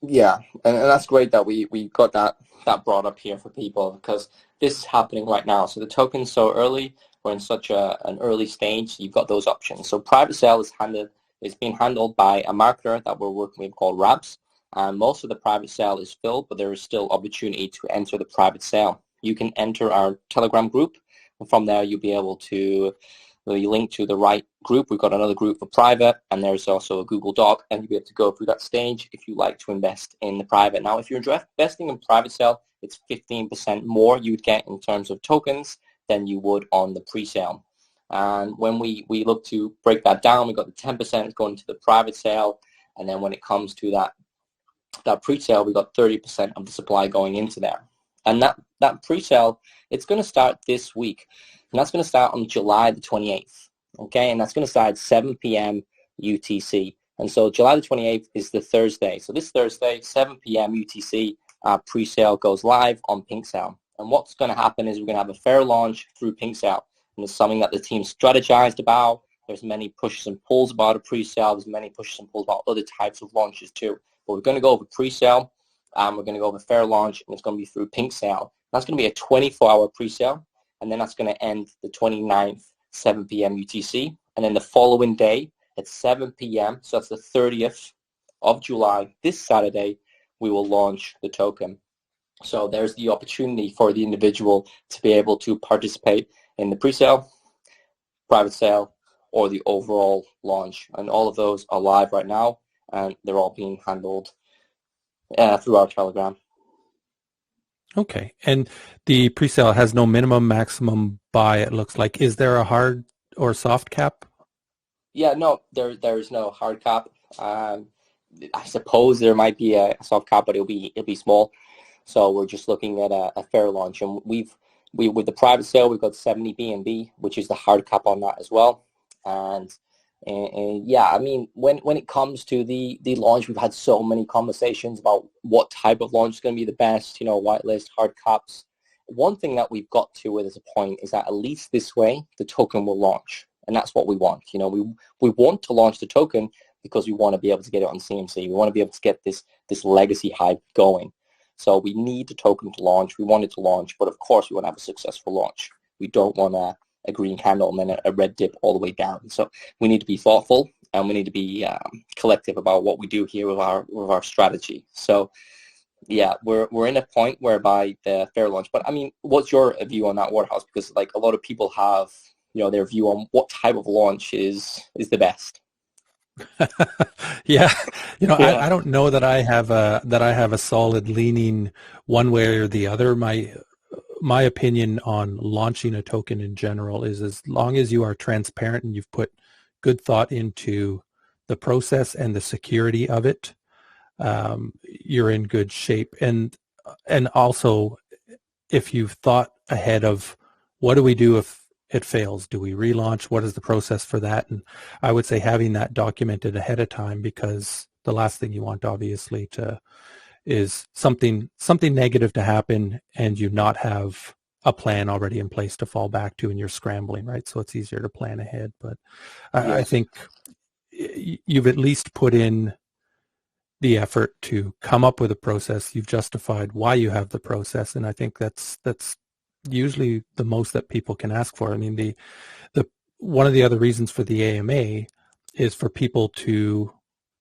Yeah, and that's great that we got that brought up here for people, because this is happening right now. So the token's so early, we're in such an early stage, you've got those options. So private sale is being handled by a marketer that we're working with called Rabs. And most of the private sale is filled, but there is still opportunity to enter the private sale. You can enter our Telegram group, and from there you'll be able to you link to the right group. We've got another group for private, and there's also a Google Doc, and you'll be able to go through that stage if you like to invest in the private. Now, if you're investing in private sale, it's 15% more you would get in terms of tokens than you would on the pre-sale. And when we look to break that down, we've got the 10% going to the private sale, and then when it comes to that pre-sale, we got 30% of the supply going into there. And that pre-sale, it's going to start this week. And that's going to start on July the 28th. Okay, and that's going to start at 7 p.m. UTC. And so July the 28th is the Thursday. So this Thursday, 7 p.m. UTC, pre-sale goes live on Pink Sale. And what's going to happen is we're going to have a fair launch through Pink Sale. And it's something that the team strategized about. There's many pushes and pulls about a pre-sale. There's many pushes and pulls about other types of launches too. But we're going to go over pre-sale, we're going to go over fair launch, and it's going to be through Pink Sale. That's going to be a 24-hour pre-sale, and then that's going to end the 29th, 7 p.m. UTC. And then the following day at 7 p.m., so that's the 30th of July, this Saturday, we will launch the token. So there's the opportunity for the individual to be able to participate in the pre-sale, private sale, or the overall launch. And all of those are live right now, and they're all being handled through our Telegram. Okay. And the pre-sale has no minimum, maximum buy, it looks like. Is there a hard or soft cap? Yeah, no, there's no hard cap. I suppose there might be a soft cap, but it'll be small. So we're just looking at a fair launch. And we with the private sale, we've got 70 BNB, which is the hard cap on that as well. And yeah, I mean, when it comes to the launch, we've had so many conversations about what type of launch is going to be the best, whitelist, hard caps. One thing that we've got to it as a point is that at least this way, the token will launch. And that's what we want. We want to launch the token because we want to be able to get it on CMC. We want to be able to get this legacy hype going. So we need the token to launch. We want it to launch, but of course we want to have a successful launch. We don't want a green candle and then a red dip all the way down. So we need to be thoughtful, and we need to be collective about what we do here with our strategy. So yeah, we're in a point whereby the fair launch. But I mean, what's your view on that, Waterhouse? Because like a lot of people have their view on what type of launch is the best. Yeah, Yeah. I don't know that I have a solid leaning one way or the other. My opinion on launching a token in general is, as long as you are transparent and you've put good thought into the process and the security of it, you're in good shape. And also, if you've thought ahead of what do we do if it fails? Do we relaunch? What is the process for that? And I would say having that documented ahead of time, because the last thing you want, obviously, is something negative to happen and you not have a plan already in place to fall back to, and you're scrambling, right? So it's easier to plan ahead. But I think you've at least put in the effort to come up with a process. You've justified why you have the process, and I think that's usually the most that people can ask for. I mean, the one of the other reasons for the AMA is for people to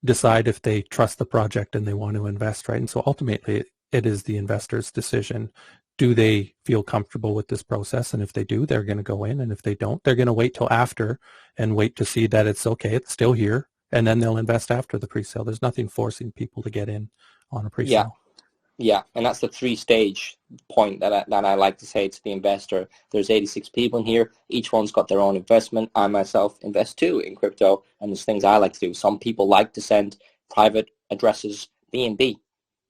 decide if they trust the project and they want to invest, right? And so ultimately it is the investor's decision. Do they feel comfortable with this process? And if they do, they're going to go in. And if they don't, they're going to wait till after and wait to see that it's okay, it's still here. And then they'll invest after the pre-sale. There's nothing forcing people to get in on a pre-sale. Yeah, and that's the 3-stage point that I like to say to the investor. There's 86 people in here. Each one's got their own investment. I myself invest too in crypto, and there's things I like to do. Some people like to send private addresses BNB.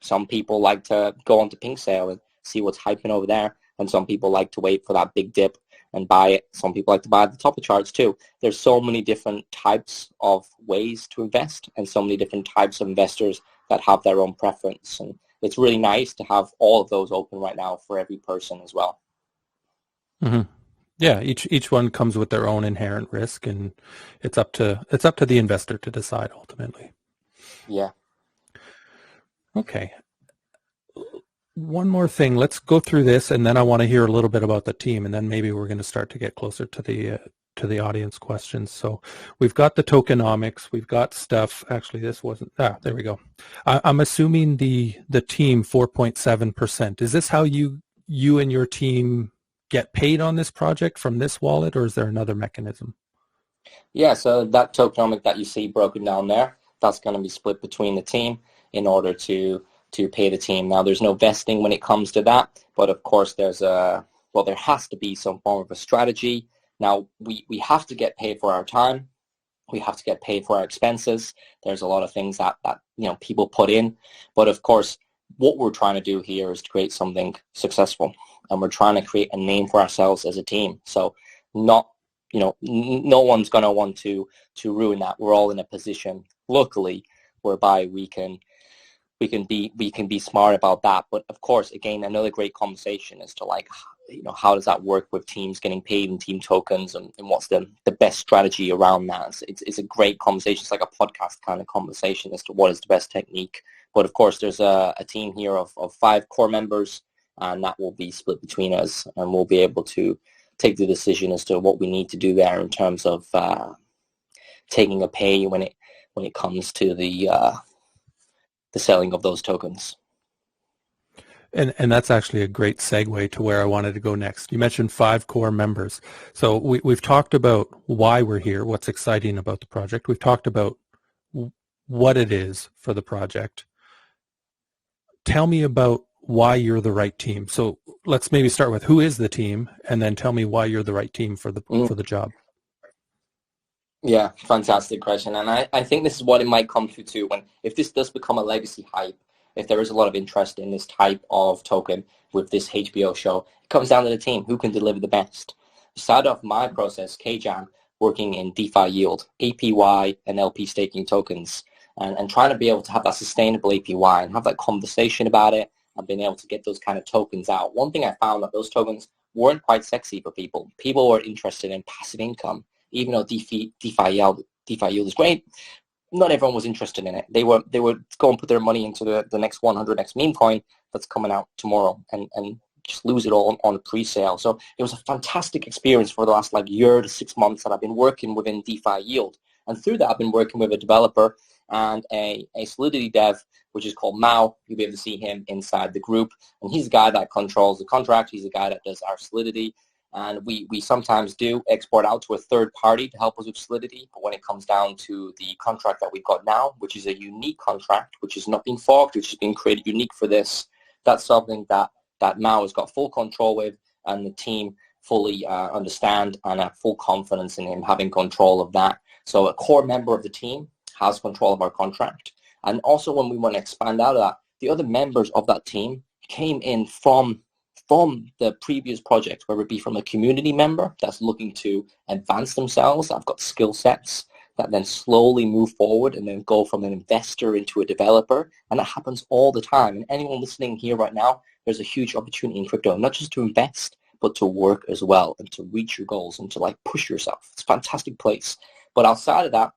Some people like to go onto Pink Sale and see what's hyping over there, and some people like to wait for that big dip and buy it. Some people like to buy at the top of charts too. There's so many different types of ways to invest, and so many different types of investors that have their own preference. And it's really nice to have all of those open right now for every person as well. Mm-hmm. Yeah, each one comes with their own inherent risk, and it's up to the investor to decide ultimately. Yeah. Okay. One more thing. Let's go through this, and then I want to hear a little bit about the team, and then maybe we're going to start to get closer to the audience questions. So we've got the tokenomics, we've got stuff. Actually, this wasn't. There we go. I'm assuming the team 4.7%. Is this how you and your team get paid on this project from this wallet, or is there another mechanism? Yeah, so that tokenomic that you see broken down there, that's going to be split between the team in order to pay the team. Now, there's no vesting when it comes to that, but of course there has to be some form of a strategy. Now, we have to get paid for our time. We have to get paid for our expenses. There's a lot of things that people put in, but of course, what we're trying to do here is to create something successful, and we're trying to create a name for ourselves as a team. So no one's going to want to ruin that. We're all in a position, luckily, whereby we can be smart about that. But of course, again, another great conversation as to how does that work with teams getting paid in team tokens, and what's the best strategy around that. It's a great conversation. It's like a podcast kind of conversation as to what is the best technique. But of course, there's a team here of 5 core members, and that will be split between us, and we'll be able to take the decision as to what we need to do there in terms of taking a pay when it comes to the selling of those tokens. And that's actually a great segue to where I wanted to go next. You mentioned 5 core members. So we've talked about why we're here, what's exciting about the project. We've talked about what it is for the project. Tell me about why you're the right team. So let's maybe start with who is the team, and then tell me why you're the right team for the job. Yeah, fantastic question. And I think this is what it might come to too. If this does become a legacy hype, if there is a lot of interest in this type of token with this HBO show, it comes down to the team who can deliver the best. Started off my process, KJAM, working in DeFi yield, APY and LP staking tokens, and trying to be able to have that sustainable APY and have that conversation about it, and being able to get those kind of tokens out. One thing I found that those tokens weren't quite sexy for people. People were interested in passive income. Even though DeFi yield is great, not everyone was interested in it. They would go and put their money into the next 100x meme coin that's coming out tomorrow and just lose it all on pre-sale. So it was a fantastic experience for the last year to 6 months that I've been working within DeFi yield. And through that, I've been working with a developer and a Solidity dev, which is called Mao. You'll be able to see him inside the group. And he's the guy that controls the contract. He's the guy that does our Solidity. And we sometimes do export out to a third party to help us with Solidity. But when it comes down to the contract that we've got now, which is a unique contract, which is not being forked, which has been created unique for this, that's something that Mao has got full control with, and the team fully understand and have full confidence in him having control of that. So a core member of the team has control of our contract. And also when we want to expand out of that, the other members of that team came in from the previous project, whether it be from a community member that's looking to advance themselves. I've got skill sets that then slowly move forward and then go from an investor into a developer. And that happens all the time. And anyone listening here right now, there's a huge opportunity in crypto, not just to invest, but to work as well and to reach your goals and to push yourself. It's a fantastic place. But outside of that,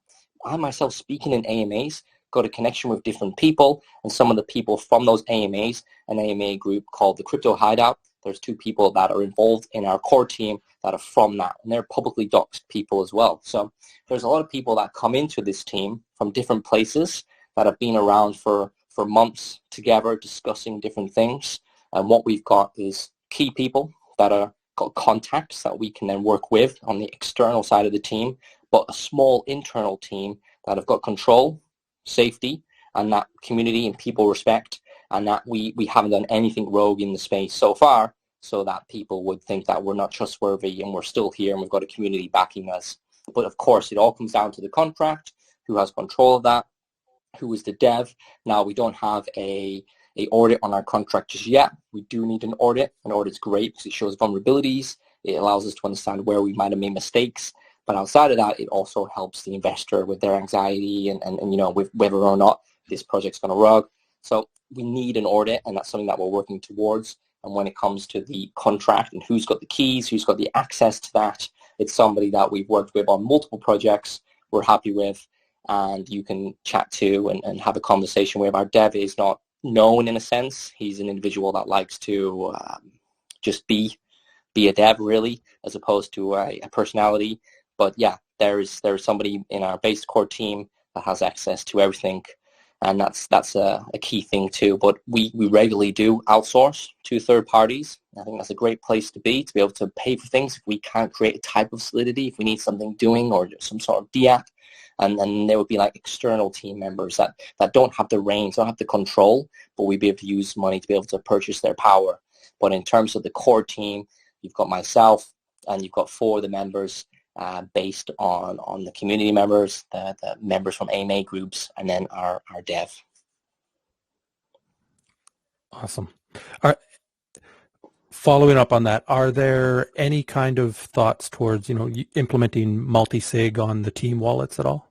I myself speaking in AMAs, got a connection with different people, and some of the people from those AMAs, an AMA group called the Crypto Hideout, there's 2 people that are involved in our core team that are from that, and they're publicly doxed people as well. So there's a lot of people that come into this team from different places that have been around for months together discussing different things. And what we've got is key people that are got contacts that we can then work with on the external side of the team, but a small internal team that have got control, safety, and that community and people respect, and that we haven't done anything rogue in the space so far, so that people would think that we're not trustworthy and we're still here and we've got a community backing us. But of course, it all comes down to the contract, who has control of that, who is the dev. Now, we don't have a audit on our contract just yet. We do need an audit. An audit's great because it shows vulnerabilities. It allows us to understand where we might have made mistakes. But outside of that, it also helps the investor with their anxiety and with whether or not this project's going to rug. So we need an audit, and that's something that we're working towards. And when it comes to the contract and who's got the keys, who's got the access to that, it's somebody that we've worked with on multiple projects, we're happy with, and you can chat to and have a conversation with. Our dev is not known in a sense. He's an individual that likes to just be a dev, really, as opposed to a personality. But yeah, there's somebody in our base core team that has access to everything, and that's a key thing too. But we regularly do outsource to third parties. I think that's a great place to be able to pay for things if we can't create a type of solidity, if we need something doing or some sort of DApp. And then there would be like external team members that don't have the reins, don't have the control, but we'd be able to use money to be able to purchase their power. But in terms of the core team, you've got myself and you've got 4 of the members based on the community members, the members from AMA groups, and then our dev. Awesome. Following up on that, are there any kind of thoughts towards, implementing multi-sig on the team wallets at all?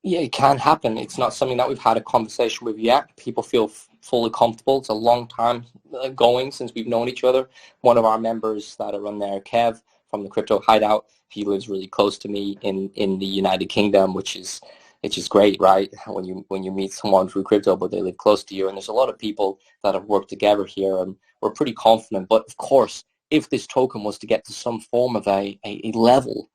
Yeah, it can happen. It's not something that we've had a conversation with yet. People feel fully comfortable. It's a long time going since we've known each other. One of our members that are on there, Kev, from the Crypto Hideout, he lives really close to me in the United Kingdom, which is great, right? When you meet someone through crypto, but they live close to you. And there's a lot of people that have worked together here, and we're pretty confident. But of course, if this token was to get to some form of a level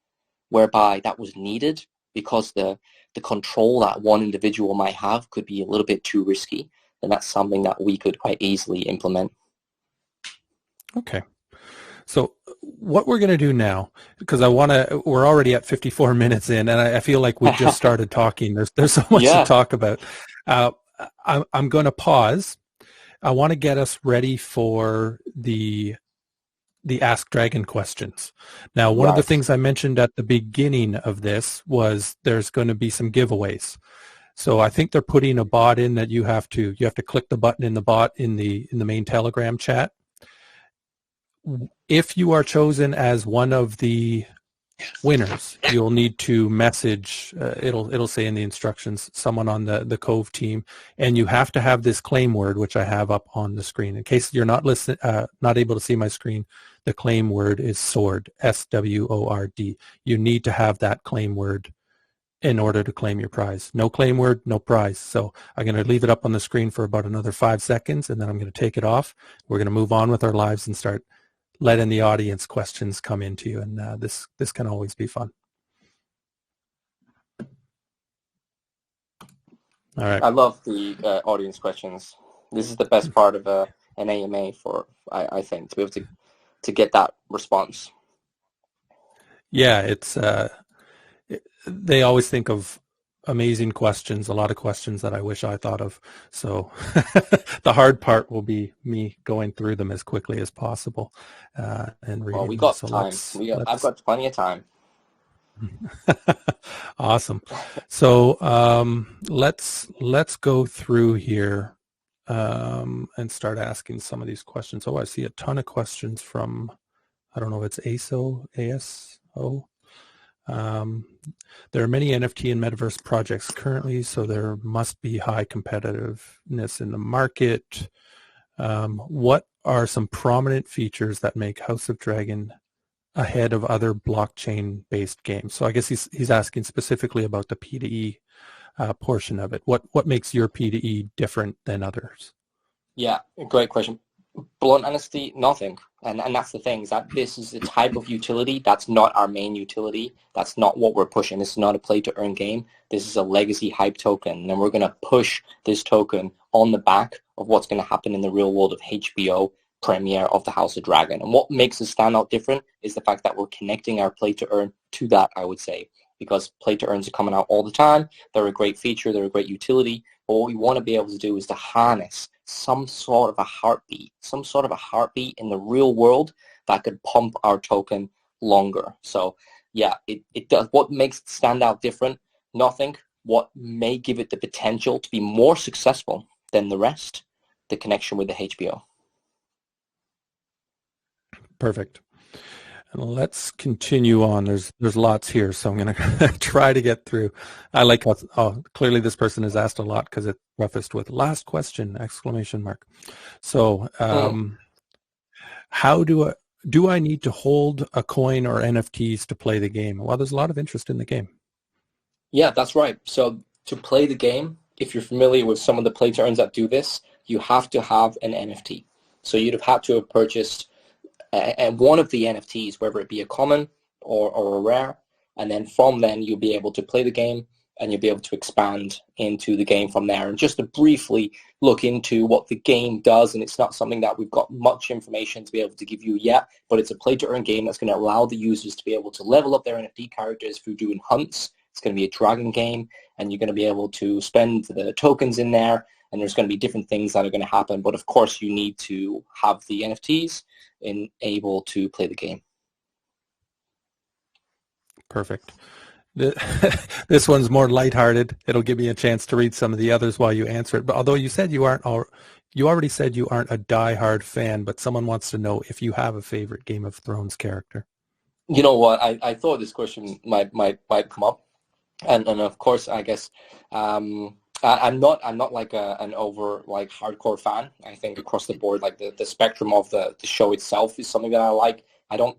whereby that was needed, because the control that one individual might have could be a little bit too risky, then that's something that we could quite easily implement. Okay. So what we're going to do now, because we're already at 54 minutes in, and I feel like we just started talking. There's so much to talk about. I'm going to pause. I want to get us ready for the Ask Dragon questions. Now, one of the things I mentioned at the beginning of this was there's going to be some giveaways. So I think they're putting a bot in that you have to click the button in the bot in the main Telegram chat. If you are chosen as one of the winners, you'll need to message, it'll say in the instructions, someone on the Cove team, and you have to have this claim word, which I have up on the screen. In case you're not able to see my screen, the claim word is SWORD, SWORD. You need to have that claim word in order to claim your prize. No claim word, no prize. So I'm going to leave it up on the screen for about another 5 seconds, and then I'm going to take it off. We're going to move on with our lives and start letting the audience questions come into you, and this can always be fun. All right. I love the audience questions. This is the best part of an AMA I think, to be able to get that response. Yeah, it's they always think of amazing questions, a lot of questions that I wish I thought of. So the hard part will be me going through them as quickly as possible and reading. Well, we got so time. I've got plenty of time. Awesome. So let's go through here and start asking some of these questions. Oh, I see a ton of questions from, I don't know if it's ASO. There are many NFT and metaverse projects currently, so there must be high competitiveness in the market. What are some prominent features that make House of Dragon ahead of other blockchain-based games? So I guess he's asking specifically about the P2E portion of it. What makes your P2E different than others? Yeah, great question. Blunt honesty, nothing. And that's the thing, is that this is the type of utility that's not our main utility. That's not what we're pushing. This is not a play-to-earn game. This is a legacy hype token. And we're going to push this token on the back of what's going to happen in the real world of HBO premiere of the House of Dragon. And what makes us stand out different is the fact that we're connecting our play-to-earn to that, I would say. Because play-to-earns are coming out all the time. They're a great feature. They're a great utility. But what we want to be able to do is to harness some sort of a heartbeat in the real world that could pump our token longer. So yeah, it does. What makes it stand out different? Nothing. What may give it the potential to be more successful than the rest? The connection with the HBO. Perfect. And let's continue on. There's lots here, so I'm going to try to get through. I like how clearly this person has asked a lot because it prefaced with "last question!" exclamation mark. So, how do I need to hold a coin or NFTs to play the game? Well, there's a lot of interest in the game. Yeah, that's right. So to play the game, if you're familiar with some of the play to earns that do this, you have to have an NFT. So you'd have had to have purchased one of the NFTs, whether it be a common or a rare, and then from then you'll be able to play the game and you'll be able to expand into the game from there. And just to briefly look into what the game does, and it's not something that we've got much information to be able to give you yet, but it's a play-to-earn game that's going to allow the users to be able to level up their NFT characters through doing hunts. It's going to be a dragon game, and you're going to be able to spend the tokens in there, and there's going to be different things that are going to happen. But of course, you need to have the NFTs and able to play the game. Perfect. This one's more lighthearted. It'll give me a chance to read some of the others while you answer it. But although you said you already said you aren't a diehard fan, but someone wants to know if you have a favorite Game of Thrones character. You know what? I thought this question might come up, and of course, I guess I'm not like an over like hardcore fan. I think across the board, like the spectrum of the show itself is something that I like. I don't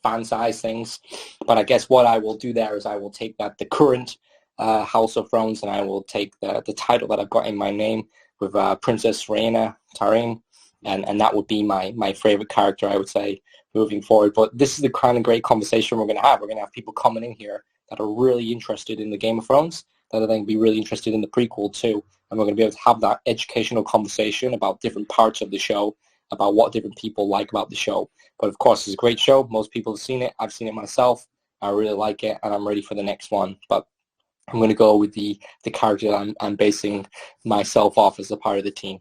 fan-size things, but I guess what I will do there is I will take the current House of Thrones, and I will take the title that I've got in my name with Princess Rhaena Taryn, and that would be my favorite character, I would say, moving forward. But this is the kind of great conversation we're going to have. We're going to have people coming in here that are really interested in the Game of Thrones, that I think be really interested in the prequel too, and we're going to be able to have that educational conversation about different parts of the show, about what different people like about the show. But of course, it's a great show. Most people have seen it. I've seen it myself. I really like it, and I'm ready for the next one. But I'm going to go with the character that I'm basing myself off as a part of the team.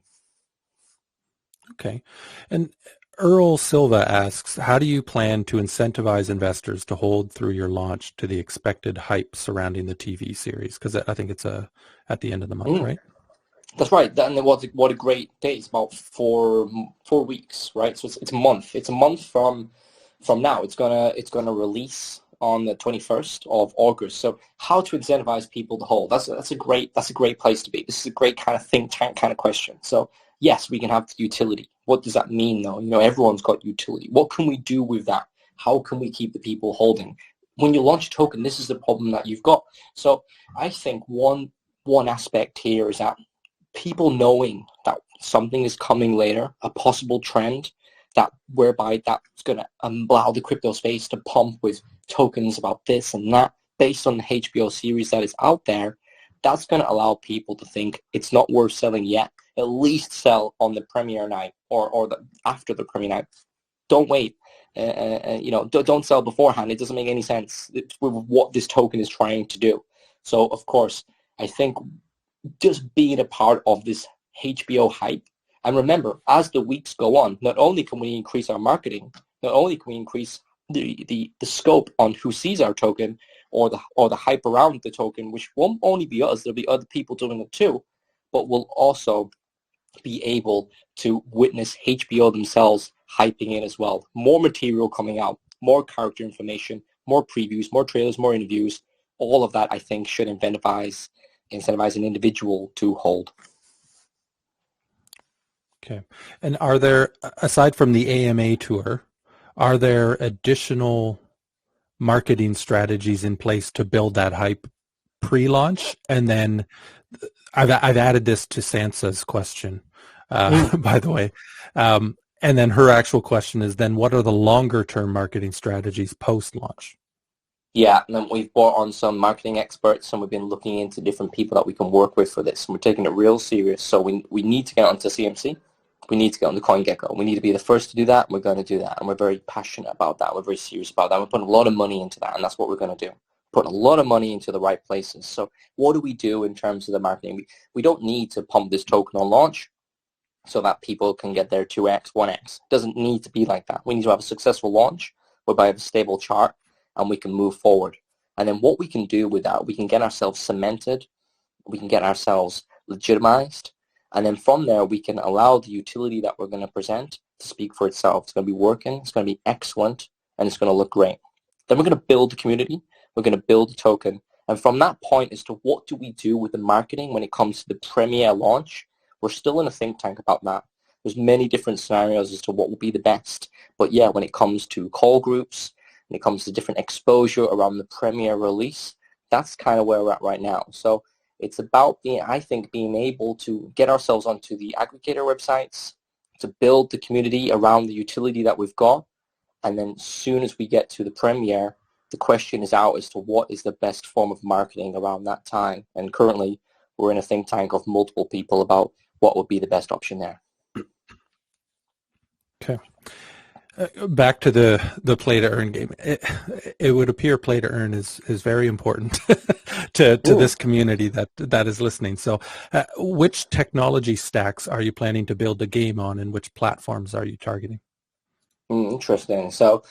Okay. And Earl Silva asks, how do you plan to incentivize investors to hold through your launch to the expected hype surrounding the TV series? Because I think it's at the end of the month, right? That's right. And what a great day. It's about 4 weeks, right? So it's a month. It's a month from now. It's gonna release on the 21st of August. So how to incentivize people to hold? That's a great place to be. This is a great kind of think tank kind of question. So yes, we can have utility. What does that mean though? Everyone's got utility. What can we do with that? How can we keep the people holding? When you launch a token, this is the problem that you've got. So I think one aspect here is that people knowing that something is coming later, a possible trend whereby that's going to allow the crypto space to pump with tokens about this and that based on the HBO series that is out there, that's going to allow people to think it's not worth selling yet. At least sell on the premiere night or after the premiere night. Don't wait. Don't sell beforehand. It doesn't make any sense with what this token is trying to do. So, of course, I think just being a part of this HBO hype. And remember, as the weeks go on, not only can we increase our marketing, not only can we increase the scope on who sees our token or the hype around the token, which won't only be us, there'll be other people doing it too, but we'll also be able to witness HBO themselves hyping it as well. More material coming out, more character information, more previews, more trailers, more interviews. All of that, I think, should incentivize an individual to hold. Okay. And are there, aside from the AMA tour, are there additional marketing strategies in place to build that hype pre-launch? And then I've added this to Sansa's question, by the way. And then her actual question is then what are the longer term marketing strategies post-launch? Yeah, and then we've brought on some marketing experts, and we've been looking into different people that we can work with for this. And we're taking it real serious. So we need to get onto CMC. We need to get on the CoinGecko. We need to be the first to do that. And we're going to do that. And we're very passionate about that. We're very serious about that. We're putting a lot of money into that, and that's what we're going to do. Putting a lot of money into the right places. So what do we do in terms of the marketing? We don't need to pump this token on launch so that people can get their 2x, 1x. It doesn't need to be like that. We need to have a successful launch whereby we have a stable chart and we can move forward. And then what we can do with that, we can get ourselves cemented, we can get ourselves legitimized, and then from there we can allow the utility that we're going to present to speak for itself. It's going to be working, it's going to be excellent, and it's going to look great. Then we're going to build the community. We're going to build the token. And from that point as to what do we do with the marketing when it comes to the Premiere launch, we're still in a think tank about that. There's many different scenarios as to what will be the best. But yeah, when it comes to call groups, when it comes to different exposure around the Premiere release, that's kind of where we're at right now. So it's about being able to get ourselves onto the aggregator websites, to build the community around the utility that we've got. And then as soon as we get to the Premiere, the question is out as to what is the best form of marketing around that time. And currently, we're in a think tank of multiple people about what would be the best option there. Okay. Back to the play to earn game. It would appear play to earn is very important to this community that is listening. So which technology stacks are you planning to build the game on, and which platforms are you targeting? Interesting. So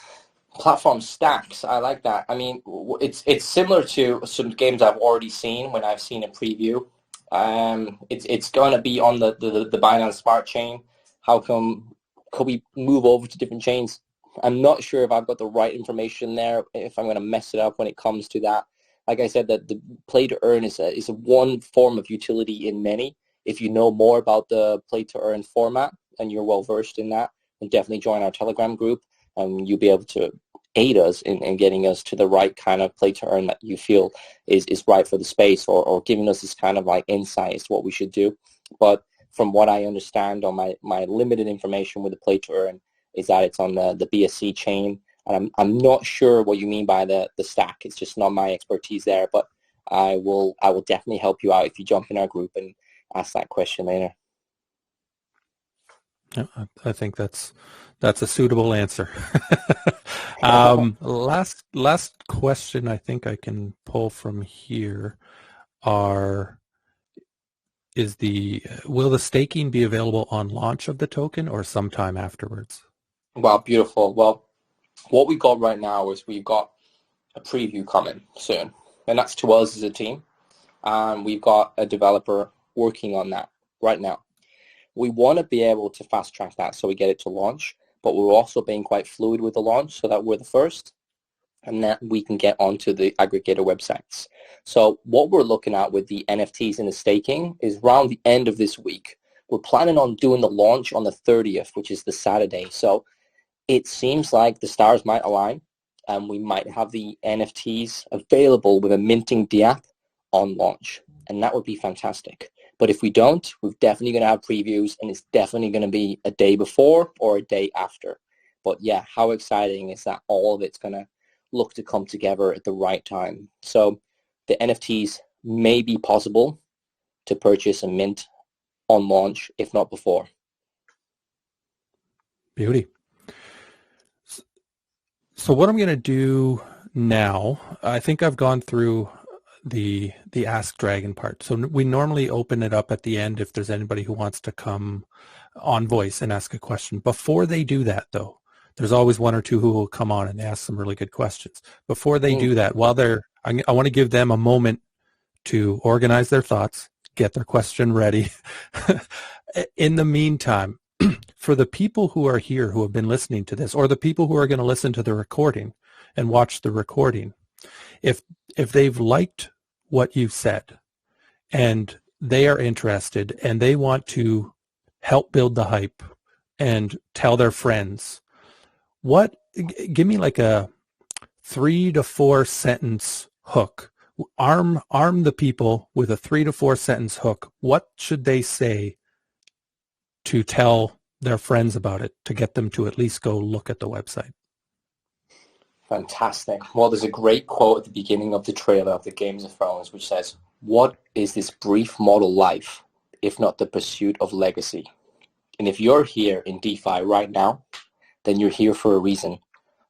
platform stacks, I like that. I mean, it's similar to some games I've already seen when I've seen a preview. It's going to be on the Binance Smart Chain. How come could we move over to different chains? I'm not sure if I've got the right information there, if I'm going to mess it up when it comes to that. Like I said, that the play to earn is a one form of utility in many. If you know more about the play to earn format and you're well versed in that, then definitely join our Telegram group, and you'll be able to aid us in getting us to the right kind of play to earn that you feel is right for the space, or giving us this kind of like insight as to what we should do. But from what I understand on my limited information with the play to earn is that it's on the BSC chain. And I'm not sure what you mean by the stack. It's just not my expertise there, but I will definitely help you out if you jump in our group and ask that question later. Yeah, I think that's a suitable answer. Last question I think I can pull from here will the staking be available on launch of the token or sometime afterwards? Wow, beautiful. Well, what we got right now is we've got a preview coming soon, and that's to us as a team. We've got a developer working on that right now. We want to be able to fast track that so we get it to launch, but we're also being quite fluid with the launch so that we're the first and that we can get onto the aggregator websites. So what we're looking at with the NFTs and the staking is around the end of this week. We're planning on doing the launch on the 30th, which is the Saturday. So it seems like the stars might align, and we might have the NFTs available with a minting DApp on launch, and that would be fantastic. But if we don't, we're definitely going to have previews, and it's definitely going to be a day before or a day after. But yeah, how exciting is that all of it's going to look to come together at the right time. So the NFTs may be possible to purchase and mint on launch, if not before. Beauty. So what I'm going to do now, I think I've gone through the Ask Dragon part. So we normally open it up at the end if there's anybody who wants to come on voice and ask a question. Before they do that, though, there's always one or two who will come on and ask some really good questions. Before they do that, I want to give them a moment to organize their thoughts, get their question ready. In the meantime, for the people who are here who have been listening to this, or the people who are going to listen to the recording and watch the recording, if they've liked what you've said and they are interested and they want to help build the hype and tell their friends, give me like a 3 to 4 sentence hook. Arm the people with a 3 to 4 sentence hook. What should they say to tell their friends about it, to get them to at least go look at the website? Fantastic. Well, there's a great quote at the beginning of the trailer of the Games of Thrones, which says, "What is this brief mortal life, if not the pursuit of legacy?" And if you're here in DeFi right now, then you're here for a reason,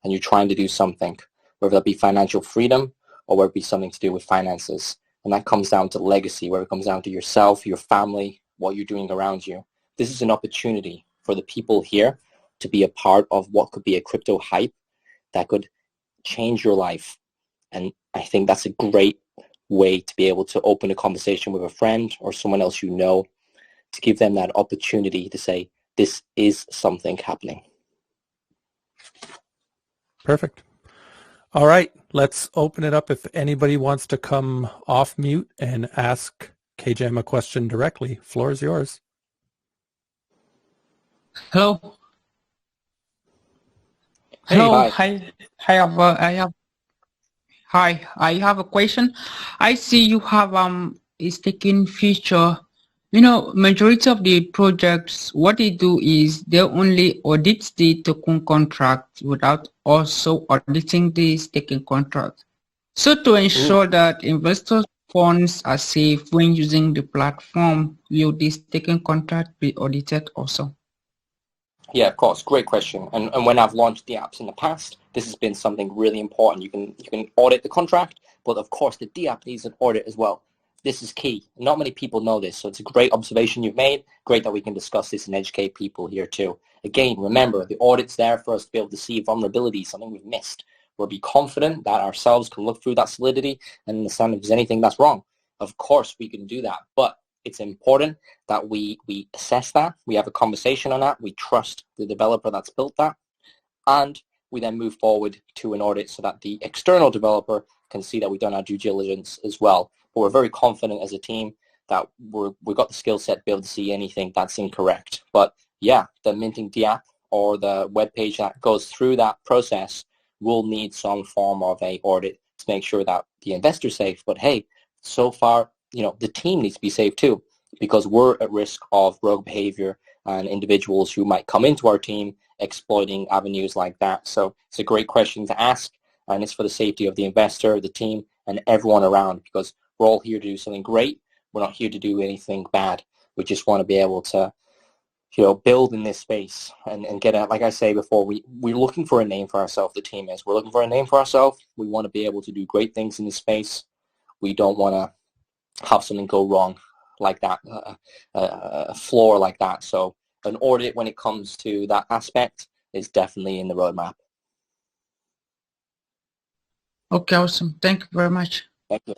and you're trying to do something, whether that be financial freedom or whether it be something to do with finances. And that comes down to legacy, where it comes down to yourself, your family, what you're doing around you. This is an opportunity for the people here to be a part of what could be a crypto hype that could change your life. And I think that's a great way to be able to open a conversation with a friend or someone else you know, to give them that opportunity to say, this is something happening. Perfect. All right, let's open it up if anybody wants to come off mute and ask KJM a question directly. Floor is yours. Hello. Hey. Hello. Hi. Hi. I have a question. I see you have a staking feature. You know, majority of the projects, what they do is they only audit the token contract without also auditing the staking contract. So to ensure that investors' funds are safe when using the platform, will the staking contract be audited also? Yeah, of course. Great question. And when I've launched the apps in the past, this has been something really important. You can audit the contract, but of course the DApp needs an audit as well. This is key. Not many people know this, so it's a great observation you've made. Great that we can discuss this and educate people here too. Again, remember, the audit's there for us to be able to see vulnerabilities, something we've missed. We'll be confident that ourselves can look through that solidity and understand if there's anything that's wrong. Of course, we can do that, but it's important that we assess that, we have a conversation on that, we trust the developer that's built that, and we then move forward to an audit so that the external developer can see that we've done our due diligence as well. But we're very confident as a team that we've got the skill set to be able to see anything that's incorrect. But yeah, the minting the app or the web page that goes through that process will need some form of a audit to make sure that the investor's safe. But hey, so far, you know, the team needs to be safe too, because we're at risk of rogue behavior and individuals who might come into our team exploiting avenues like that. So it's a great question to ask, and it's for the safety of the investor, the team, and everyone around, because we're all here to do something great. We're not here to do anything bad. We just want to be able to, you know, build in this space and get out. Like I say before, we're looking for a name for ourselves. The team is. We're looking for a name for ourselves. We want to be able to do great things in this space. We don't want to have something go wrong like that, a flaw like that. So an audit when it comes to that aspect is definitely in the roadmap. Okay, awesome. Thank you very much. Thank you.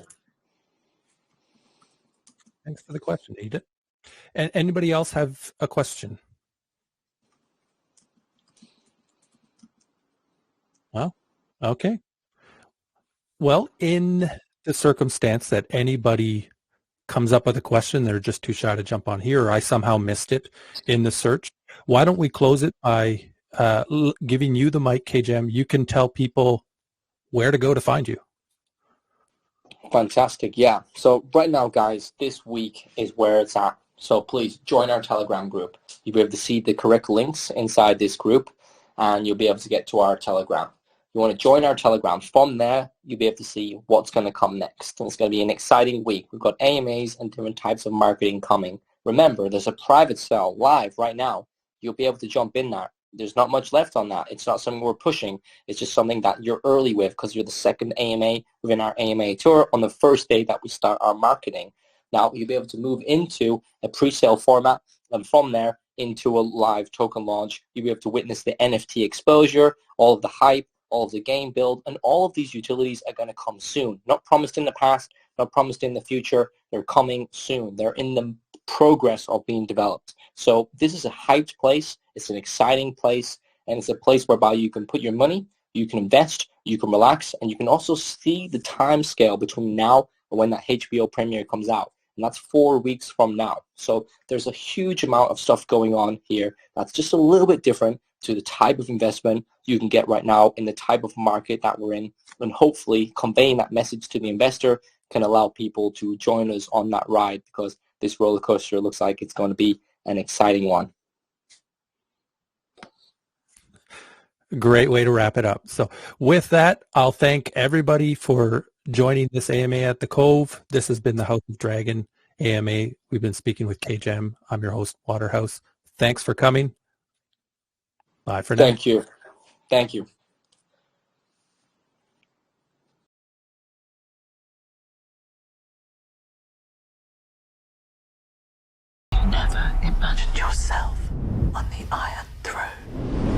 Thanks for the question, Edith. And anybody else have a question? Well, okay. Well, in the circumstance that anybody comes up with a question, they're just too shy to jump on here, or I somehow missed it in the search, why don't we close it by giving you the mic, KJM. You can tell people where to go to find you. Fantastic. Yeah. So right now, guys, this week is where it's at. So please join our Telegram group. You'll be able to see the correct links inside this group, and you'll be able to get to our Telegram. You want to join our Telegram. From there, you'll be able to see what's going to come next. And it's going to be an exciting week. We've got AMAs and different types of marketing coming. Remember, there's a private sale live right now. You'll be able to jump in there. There's not much left on that. It's not something we're pushing. It's just something that you're early with because you're the second AMA within our AMA tour on the first day that we start our marketing. Now, you'll be able to move into a pre-sale format, and from there into a live token launch. You'll be able to witness the NFT exposure, all of the hype, all of the game build, and all of these utilities are going to come soon. Not promised in the past, not promised in the future. They're coming soon. They're in the progress of being developed. So this is a hyped place. It's an exciting place, and it's a place whereby you can put your money, you can invest, you can relax, and you can also see the time scale between now and when that HBO premiere comes out. And that's 4 weeks from now. So there's a huge amount of stuff going on here that's just a little bit different to the type of investment you can get right now in the type of market that we're in. And hopefully conveying that message to the investor can allow people to join us on that ride, because this roller coaster looks like it's going to be an exciting one. Great way to wrap it up. So with that, I'll thank everybody for joining this AMA at the Cove. This has been the House of Dragon AMA. We've been speaking with KJM. I'm your host, Waterhouse. Thanks for coming. Bye for now. Thank you. Thank you. You never imagined yourself on the Iron Throne.